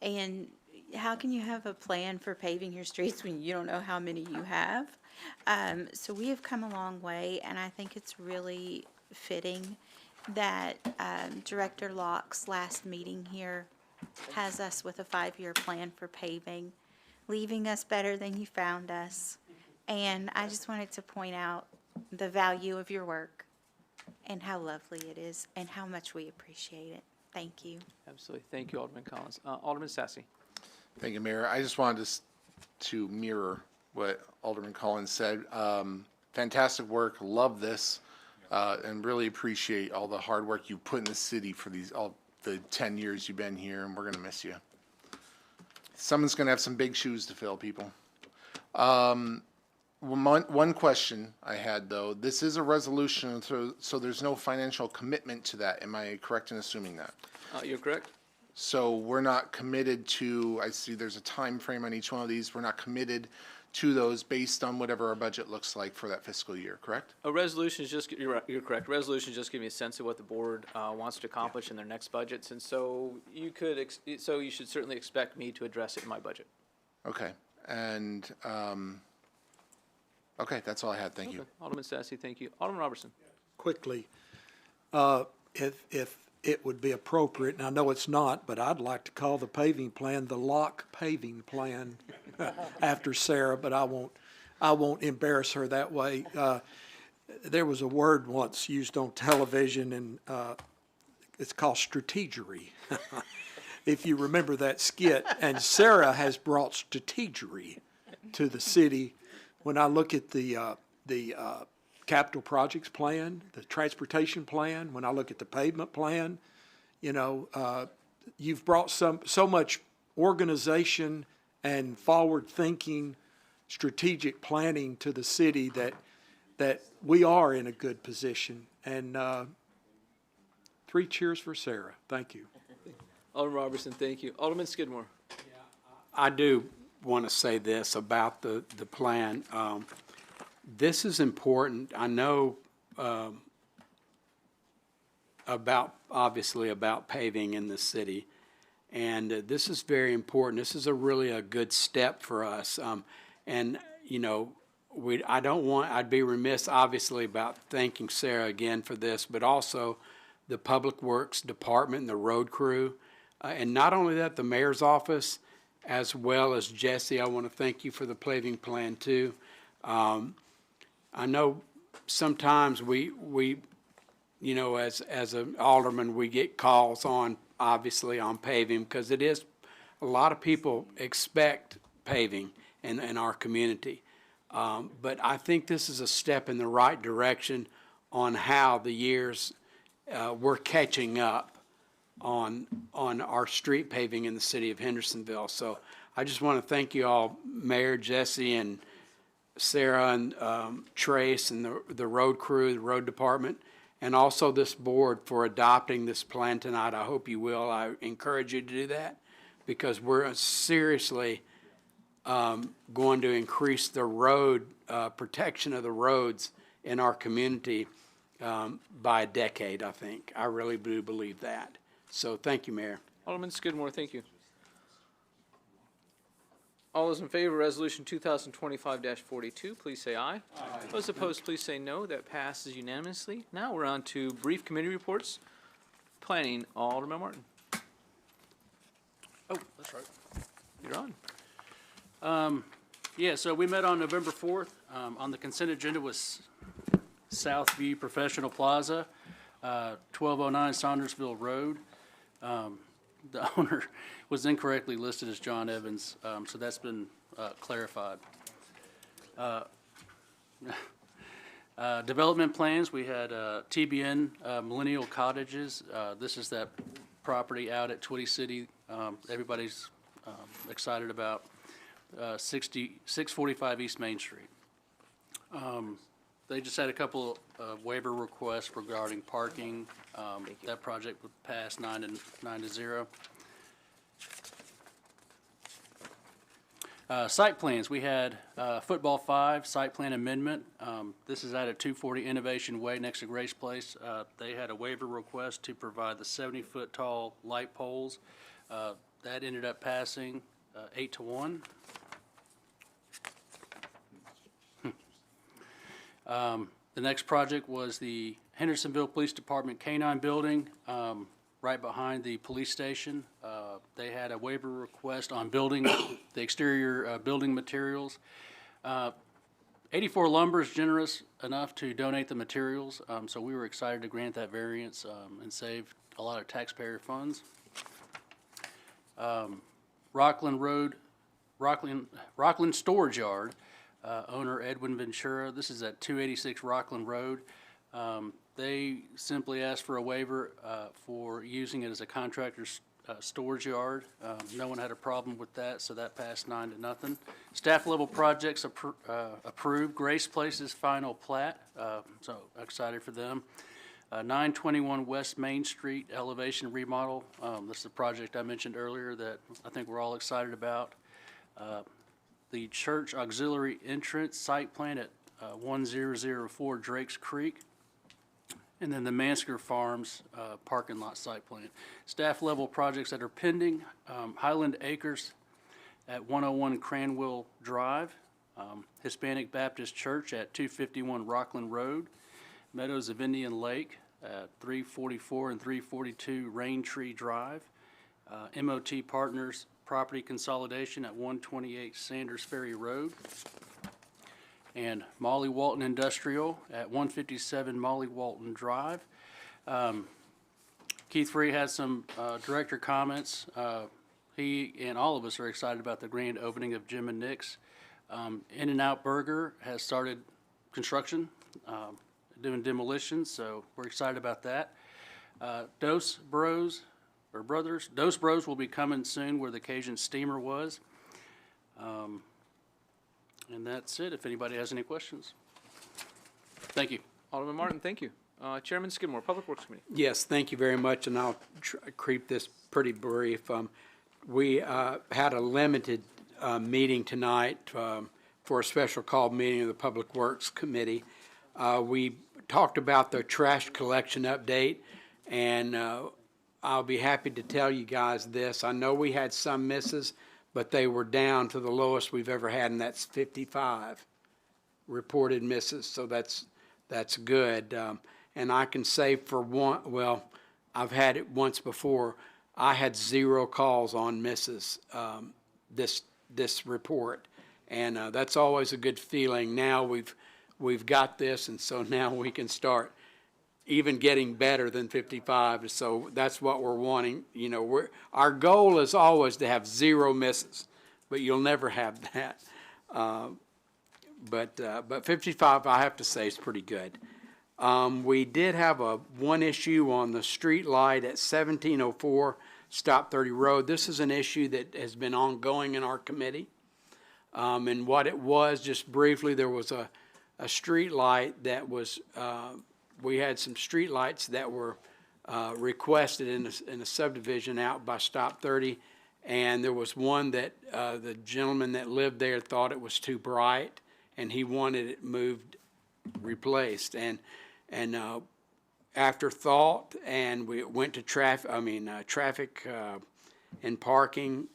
And how can you have a plan for paving your streets when you don't know how many you have? So we have come a long way, and I think it's really fitting that Director Locke's last meeting here has us with a 5-year plan for paving, leaving us better than he found us. And I just wanted to point out the value of your work and how lovely it is and how much we appreciate it. Thank you. Absolutely. Thank you, Alderman Collins. Alderman Sassy. Thank you, Mayor. I just wanted to mirror what Alderman Collins said. Fantastic work. Love this. And really appreciate all the hard work you put in the city for all the 10 years you've been here, and we're going to miss you. Someone's going to have some big shoes to fill, people. One question I had, though. This is a resolution, so there's no financial commitment to that. Am I correct in assuming that? You're correct. So we're not committed to, I see there's a time frame on each one of these. We're not committed to those based on whatever our budget looks like for that fiscal year, correct? A resolution is just, you're correct. Resolution is just giving you a sense of what the board wants to accomplish in their next budgets. And so you should certainly expect me to address it in my budget. Okay. And, okay, that's all I had. Thank you. Alderman Sassy, thank you. Alderman Robertson. Quickly, if it would be appropriate, and I know it's not, but I'd like to call the paving plan the Lock Paving Plan after Sarah, but I won't embarrass her that way. There was a word once used on television, and it's called strategery. If you remember that skit, and Sarah has brought strategery to the city. When I look at the capital projects plan, the transportation plan, when I look at the pavement plan, you know, you've brought so much organization and forward-thinking strategic planning to the city that we are in a good position. And 3 cheers for Sarah. Thank you. Alderman Robertson, thank you. Alderman Skidmore. I do want to say this about the plan. This is important. I know obviously about paving in the city, and this is very important. This is really a good step for us. And you know, I'd be remiss obviously about thanking Sarah again for this, but also the Public Works Department and the road crew, and not only that, the mayor's office, as well as Jesse. I want to thank you for the paving plan too. I know sometimes we you know, as an alderman, we get calls on, obviously, on paving, because it is, a lot of people expect paving in our community. But I think this is a step in the right direction on how the years we're catching up on our street paving in the city of Hendersonville. So I just want to thank you all, Mayor, Jesse, and Sarah, and Trace, and the road crew, the road department, and also this board for adopting this plan tonight. I hope you will. I encourage you to do that, because we're seriously going to increase the road protection of the roads in our community by a decade, I think. I really do believe that. So thank you, Mayor. Alderman Skidmore, thank you. All those in favor of Resolution 2025-42, please say aye. Aye. Those opposed, please say no. That passes unanimously. Now we're on to brief committee reports. Planning, Alderman Martin. Oh, that's right. You're on. Yeah, so we met on November 4th. On the consent agenda was Southview Professional Plaza, 1209 Saundersville Road. The owner was incorrectly listed as John Evans, so that's been clarified. Development plans, we had TBN Millennial Cottages. This is that property out at Twitty City. Everybody's excited about 645 East Main Street. They just had a couple of waiver requests regarding parking. That project would pass 9-0. Site plans, we had Football 5 site plan amendment. This is out at 240 Innovation Way next to Grace Place. They had a waiver request to provide the 70-foot tall light poles. That ended up passing 8-1. The next project was the Hendersonville Police Department K-9 building, right behind the police station. They had a waiver request on building, the exterior building materials. 84 Lumber is generous enough to donate the materials, so we were excited to grant that variance and save a lot of taxpayer funds. Rockland Storage Yard, owner Edwin Ventura. This is at 286 Rockland Road. They simply asked for a waiver for using it as a contractor's storage yard. No one had a problem with that, so that passed 9-0. Staff level projects approved. Grace Place's final plat, so excited for them. 921 West Main Street elevation remodel. This is the project I mentioned earlier that I think we're all excited about. The church auxiliary entrance site plan at 1004 Drakes Creek. And then the Mansker Farms parking lot site plan. Staff level projects that are pending, Highland Acres at 101 Cranwell Drive, Hispanic Baptist Church at 251 Rockland Road, Meadows of Indian Lake at 344 and 342 Rain Tree Drive, MOT Partners property consolidation at 128 Sanders Ferry Road, and Molly Walton Industrial at 157 Molly Walton Drive. Keith Free has some director comments. He and all of us are excited about the grand opening of Jim and Nick's. In-N-Out Burger has started construction, doing demolition, so we're excited about that. Dos Bros will be coming soon where the Cajun Steamer was. And that's it, if anybody has any questions. Thank you. Alderman Martin, thank you. Chairman Skidmore, Public Works Committee. Yes, thank you very much, and I'll keep this pretty brief. We had a limited meeting tonight for a special call meeting of the Public Works Committee. We talked about the trash collection update, and I'll be happy to tell you guys this. I know we had some misses, but they were down to the lowest we've ever had, and that's 55 reported misses, so that's good. And I can say for one, well, I've had it once before, I had 0 calls on misses this report, and that's always a good feeling. Now we've got this, and so now we can start even getting better than 55. So that's what we're wanting. You know, our goal is always to have 0 misses, but you'll never have that. But 55, I have to say, is pretty good. We did have one issue on the street light at 1704 Stop 30 Road. This is an issue that has been ongoing in our committee. And what it was, just briefly, there was a street light that was, we had some street lights that were requested in a subdivision out by Stop 30, and there was one that the gentleman that lived there thought it was too bright, and he wanted it moved, replaced. And after thought, and we went to traffic and parking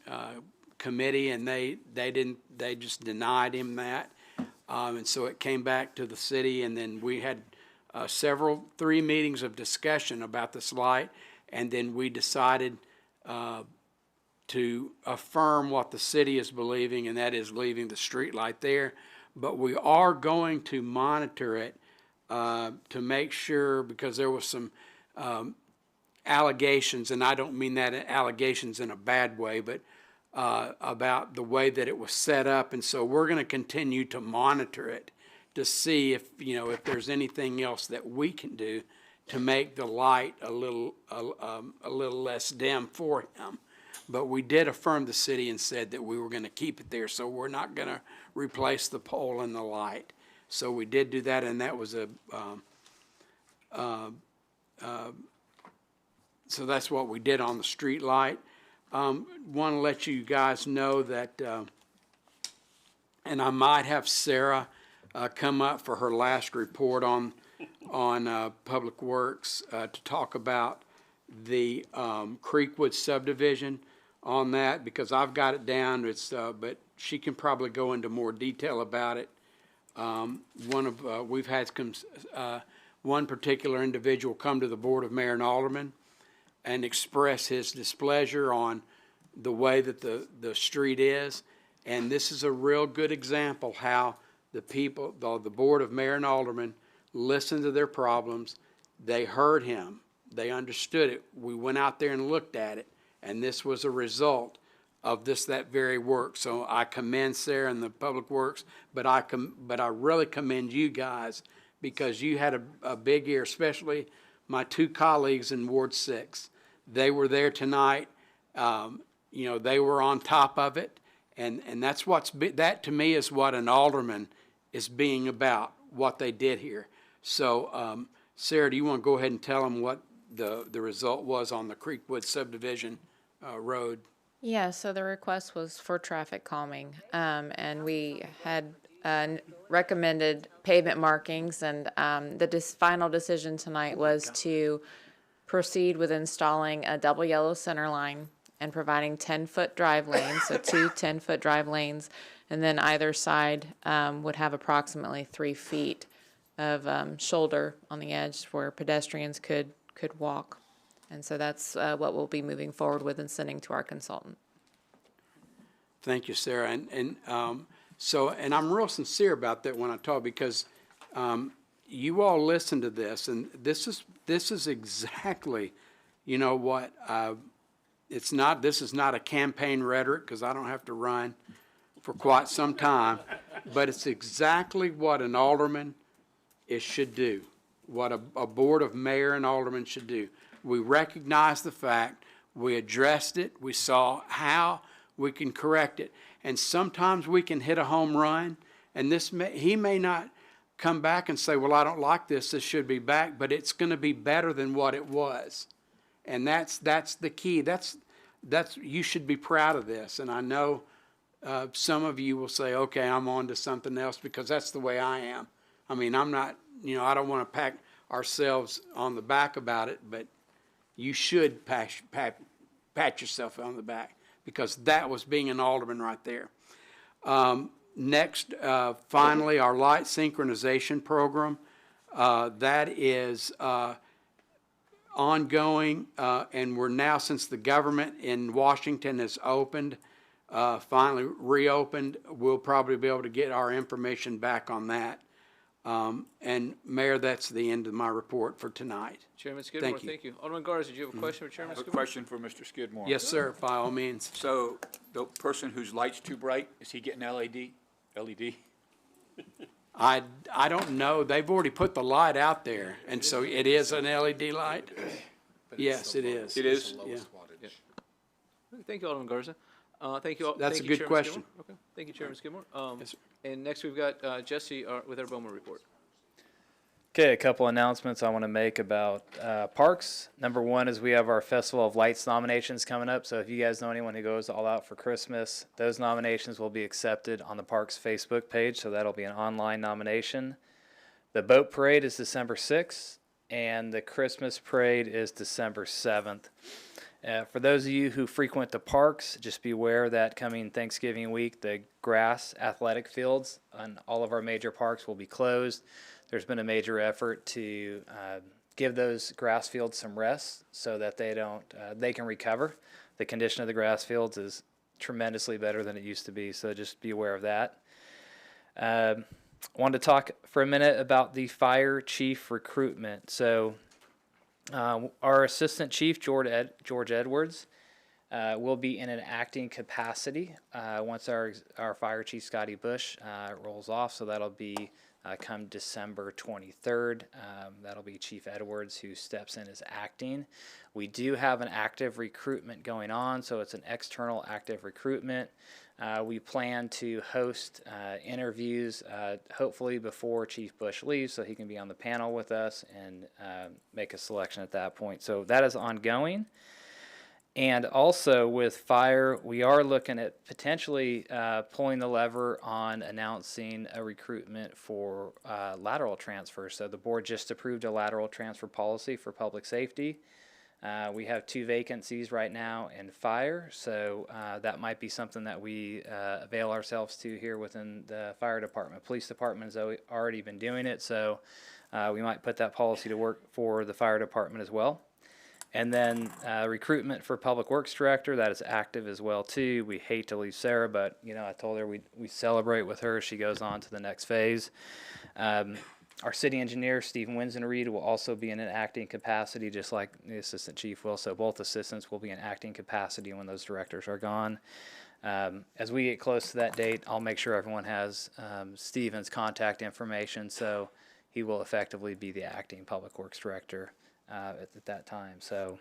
committee, and they just denied him that, and so it came back to the city, and then we had 3 meetings of discussion about this light, and then we decided to affirm what the city is believing, and that is leaving the street light there. But we are going to monitor it to make sure, because there was some allegations, and I don't mean that allegations in a bad way, but about the way that it was set up, and so we're going to continue to monitor it to see if there's anything else that we can do to make the light a little less dim for him. But we did affirm the city and said that we were going to keep it there, so we're not going to replace the pole and the light. So we did do that, and that was so that's what we did on the street light. Want to let you guys know that, and I might have Sarah come up for her last report on Public Works to talk about the Creekwood subdivision on that, because I've got it down. But she can probably go into more detail about it. We've had one particular individual come to the Board of Mayor and Alderman and express his displeasure on the way that the street is, and this is a real good example how the people, the Board of Mayor and Aldermen listened to their problems. They heard him. They understood it. We went out there and looked at it, and this was a result of that very work. So I commend Sarah and the Public Works, but I really commend you guys because you had a big ear, especially my two colleagues in Ward 6. They were there tonight. You know, they were on top of it, and that's that to me is what an alderman is being about, what they did here. So, Sarah, do you want to go ahead and tell them what the result was on the Creekwood subdivision road? Yeah, so the request was for traffic calming, and we had recommended pavement markings, and the final decision tonight was to proceed with installing a double yellow center line and providing 10-foot drive lanes, so two 10-foot drive lanes, and then either side would have approximately 3 feet of shoulder on the edge where pedestrians could walk. And so that's what we'll be moving forward with and sending to our consultant. Thank you, Sarah. And I'm real sincere about that when I talk, because you all listen to this, and this is exactly, you know what, this is not a campaign rhetoric, because I don't have to run for quite some time, but it's exactly what an alderman should do, what a board of mayor and aldermen should do. We recognize the fact, we addressed it, we saw how we can correct it, and sometimes we can hit a home run, and he may not come back and say, well, I don't like this should be back, but it's going to be better than what it was. And that's the key. You should be proud of this. And I know some of you will say, okay, I'm on to something else, because that's the way I am. I mean, I'm not, I don't want to pat ourselves on the back about it, but you should pat yourself on the back, because that was being an alderman right there. Next, finally, our light synchronization program. That is ongoing, and we're now, since the government in Washington has opened, finally reopened, we'll probably be able to get our information back on that. And Mayor, that's the end of my report for tonight. Chairman Skidmore, thank you. Alderman Garza, did you have a question for Chairman Skidmore? A question for Mr. Skidmore. Yes, sir, by all means. So the person whose light's too bright, is he getting LED? I don't know. They've already put the light out there, and so it is an LED light? Yes, it is. It is? Yeah. Thank you, Alderman Garza. Thank you all. That's thank a you, good Chairman question. Skidmore. Okay, thank you, Chairman Skidmore. Yes, sir. And next we've got Jesse with our Bowman report. Okay, a couple announcements I want to make about parks. Number one is we have our Festival of Lights nominations coming up. So if you guys know anyone who goes all out for Christmas, those nominations will be accepted on the park's Facebook page. So that'll be an online nomination. The boat parade is December 6th, and the Christmas parade is December 7th. For those of you who frequent the parks, just be aware that coming Thanksgiving week, the grass athletic fields on all of our major parks will be closed. There's been a major effort to give those grass fields some rest so that they can recover. The condition of the grass fields is tremendously better than it used to be, so just be aware of that. Wanted to talk for a minute about the fire chief recruitment. So our assistant chief, George Edwards, will be in an acting capacity once our fire chief, Scotty Bush, rolls off, so that'll be come December 23rd. That'll be Chief Edwards who steps in as acting. We do have an active recruitment going on, so it's an external active recruitment. We plan to host interviews hopefully before Chief Bush leaves, so he can be on the panel with us and make a selection at that point. So that is ongoing. And also with fire, we are looking at potentially pulling the lever on announcing a recruitment for lateral transfer. So the board just approved a lateral transfer policy for public safety. We have 2 vacancies right now in fire, so that might be something that we avail ourselves to here within the fire department. Police department has already been doing it, so we might put that policy to work for the fire department as well. And then recruitment for Public Works Director, that is active as well too. We hate to leave Sarah, but I told her we celebrate with her as she goes on to the next phase. Our city engineer, Stephen Winston Reed, will also be in an acting capacity, just like the assistant chief will. So both assistants will be in acting capacity when those directors are gone. As we get close to that date, I'll make sure everyone has Stephen's contact information, so he will effectively be the acting Public Works Director at that time. So,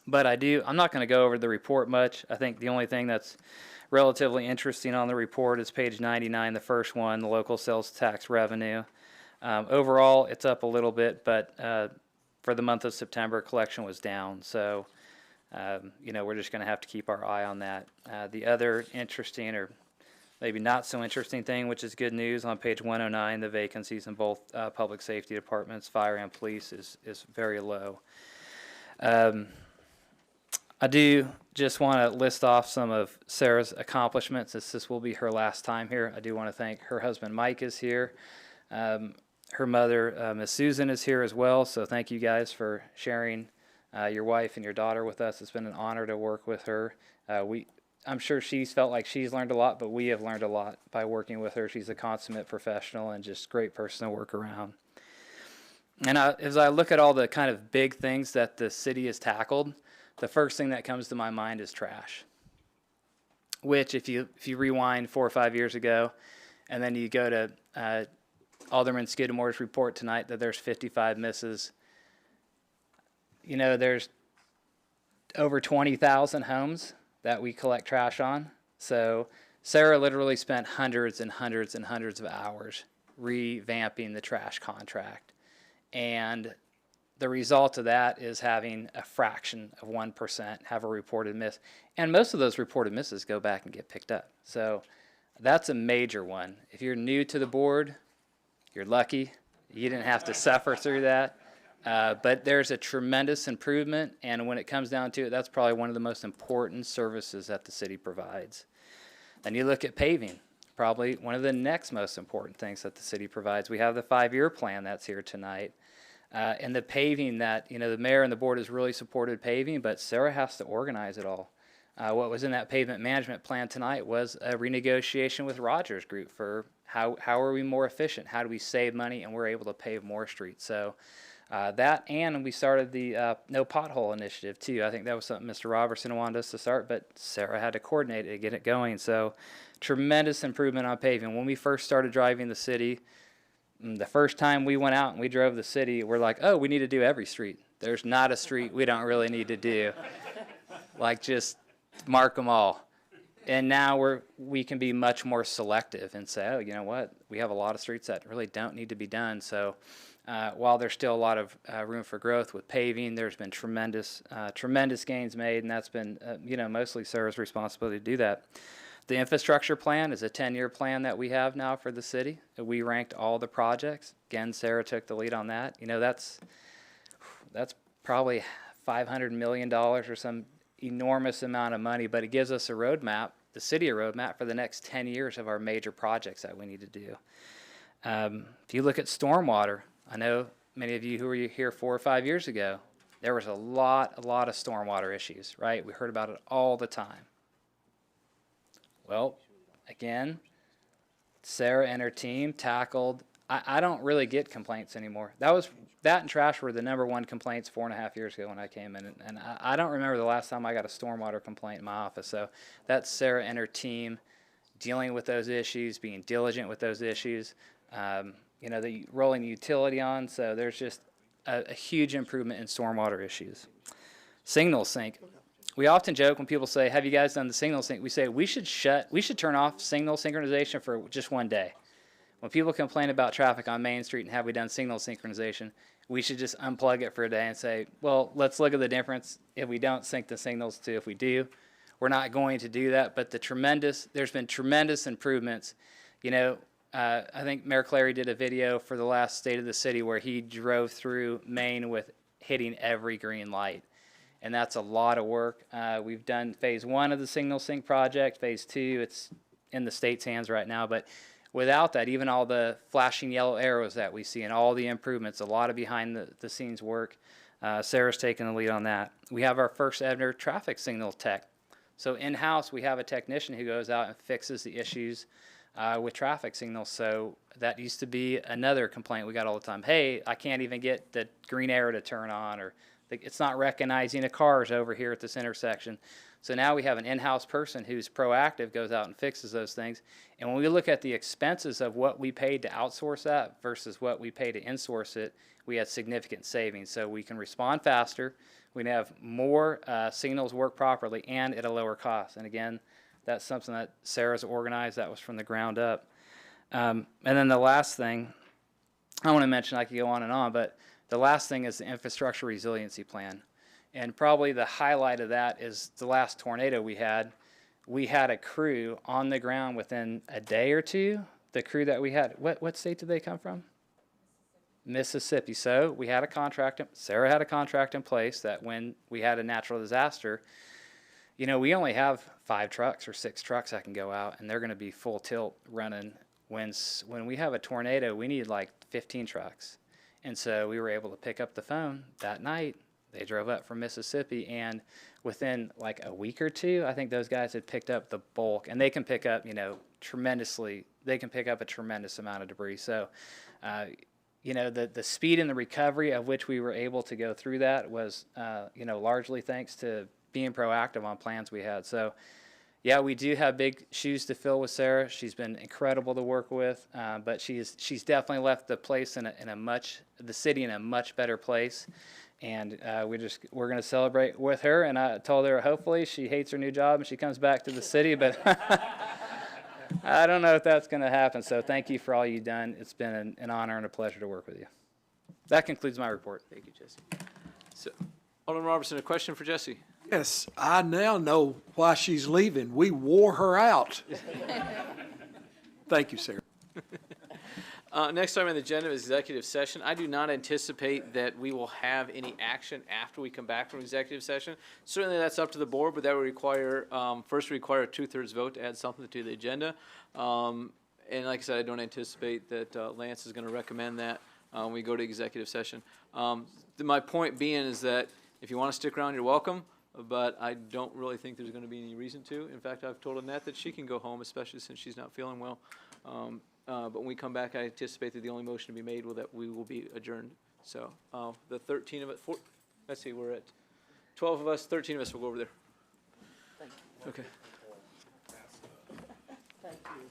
but I'm not going to go over the report much. I think the only thing that's relatively interesting on the report is page 99, the first one, the local sales tax revenue. Overall, it's up a little bit, but for the month of September, collection was down. So, we're just going to have to keep our eye on that. The other interesting, or maybe not so interesting thing, which is good news, on page 109, the vacancies in both public safety departments, fire and police, is very low. I do just want to list off some of Sarah's accomplishments, as this will be her last time here. I do want to thank her husband, Mike, is here. Her mother, Miss Susan, is here as well, so thank you guys for sharing your wife and your daughter with us. It's been an honor to work with her. I'm sure she's felt like she's learned a lot, but we have learned a lot by working with her. She's a consummate professional and just a great person to work around. And as I look at all the kind of big things that the city has tackled, the first thing that comes to my mind is trash. Which, if you rewind 4 or 5 years ago, and then you go to Alderman Skidmore's report tonight that there's 55 misses. There's over 20,000 homes that we collect trash on. So Sarah literally spent hundreds and hundreds and hundreds of hours revamping the trash contract. And the result of that is having a fraction of 1% have a reported miss. And most of those reported misses go back and get picked up. So that's a major one. If you're new to the board, you're lucky. You didn't have to suffer through that. But there's a tremendous improvement, and when it comes down to it, that's probably one of the most important services that the city provides. Then you look at paving, probably one of the next most important things that the city provides. We have the 5-year plan that's here tonight. And the paving that, the mayor and the board has really supported paving, but Sarah has to organize it all. What was in that pavement management plan tonight was a renegotiation with Rogers Group for how are we more efficient? How do we save money and we're able to pave more streets? So that, and we started the no pothole initiative too. I think that was something Mr. Robertson wanted us to start, but Sarah had to coordinate it to get it going. So tremendous improvement on paving. When we first started driving the city, the first time we went out and we drove the city, we're like, oh, we need to do every street. There's not a street we don't really need to do. Like, just mark them all. And now we can be much more selective and say, oh, you know what? We have a lot of streets that really don't need to be done. So while there's still a lot of room for growth with paving, there's been tremendous gains made, and that's been, mostly Sarah's responsibility to do that. The infrastructure plan is a 10-year plan that we have now for the city. We ranked all the projects. Again, Sarah took the lead on that. That's probably $500 million or some enormous amount of money, but it gives us a roadmap, the city a roadmap for the next 10 years of our major projects that we need to do. If you look at stormwater, I know many of you who were here 4 or 5 years ago, there was a lot of stormwater issues, right? We heard about it all the time. Well, again, Sarah and her team tackled, I don't really get complaints anymore. That and trash were the #1 complaints 4.5 years ago when I came in, and I don't remember the last time I got a stormwater complaint in my office. So that's Sarah and her team dealing with those issues, being diligent with those issues, the rolling utility on. So there's just a huge improvement in stormwater issues. Signal sync. We often joke when people say, have you guys done the signal sync? We say we should turn off signal synchronization for just one day. When people complain about traffic on Main Street and have we done signal synchronization, we should just unplug it for a day and say, well, let's look at the difference if we don't sync the signals to if we do. We're not going to do that, but there's been tremendous improvements. I think Mayor Clary did a video for the last State of the City where he drove through Maine with hitting every green light. And that's a lot of work. We've done phase 1 of the signal sync project. Phase 2, it's in the state's hands right now. But without that, even all the flashing yellow arrows that we see and all the improvements, a lot of behind the scenes work, Sarah's taking the lead on that. We have our first ever traffic signal tech. So in-house, we have a technician who goes out and fixes the issues with traffic signals. So that used to be another complaint we got all the time. Hey, I can't even get the green arrow to turn on, or it's not recognizing a car's over here at this intersection. So now we have an in-house person who's proactive, goes out and fixes those things. And when we look at the expenses of what we paid to outsource that versus what we pay to insource it, we had significant savings. So we can respond faster, we can have more signals work properly, and at a lower cost. And again, that's something that Sarah's organized. That was from the ground up. And then the last thing I want to mention, I could go on, but the last thing is the infrastructure resiliency plan. And probably the highlight of that is the last tornado we had. We had a crew on the ground within a day or two. The crew that we had, what state did they come from? Mississippi. So we had a contract, Sarah had a contract in place that when we had a natural disaster, you know, we only have 5 trucks or 6 trucks that can go out, and they're going to be full tilt running. When we have a tornado, we need like 15 trucks. And so we were able to pick up the phone that night. They drove up from Mississippi, and within like a week or two, I think those guys had picked up the bulk, and they can pick up, you know, they can pick up a tremendous amount of debris. So, you know, the speed and the recovery of which we were able to go through that was, you know, largely thanks to being proactive on plans we had. So, yeah, we do have big shoes to fill with Sarah. She's been incredible to work with, but she's definitely left the place the city in a much better place. And we're going to celebrate with her. And I told her hopefully she hates her new job and she comes back to the city, but I don't know if that's going to happen. So thank you for all you've done. It's been an honor and a pleasure to work with you. That concludes my report. Thank you, Jesse. So, Alderman Robertson, a question for Jesse. Yes, I now know why she's leaving. We wore her out. Thank you, Sarah. Next item on the agenda is executive session. I do not anticipate that we will have any action after we come back from executive session. Certainly that's up to the board, but that would require, first require a 2/3 vote to add something to the agenda. And like I said, I don't anticipate that Lance is going to recommend that when we go to executive session. My point being is that if you want to stick around, you're welcome, but I don't really think there's going to be any reason to. In fact, I've told Annette that she can go home, especially since she's not feeling well. But when we come back, I anticipate that the only motion to be made will that we will be adjourned. So the 13 of it, let's see, we're at 12 of us, 13 of us will go over there. Thank you. Okay. Thank you.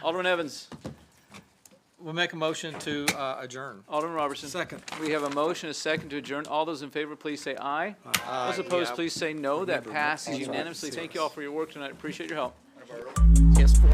Alderman Evans. We'll make a motion to adjourn. Alderman Robertson. Second. We have a motion, a second to adjourn. All those in favor, please say aye. Those opposed, please say no. That passes unanimously. Thank you all for your work tonight. Appreciate your help. Yes, 4.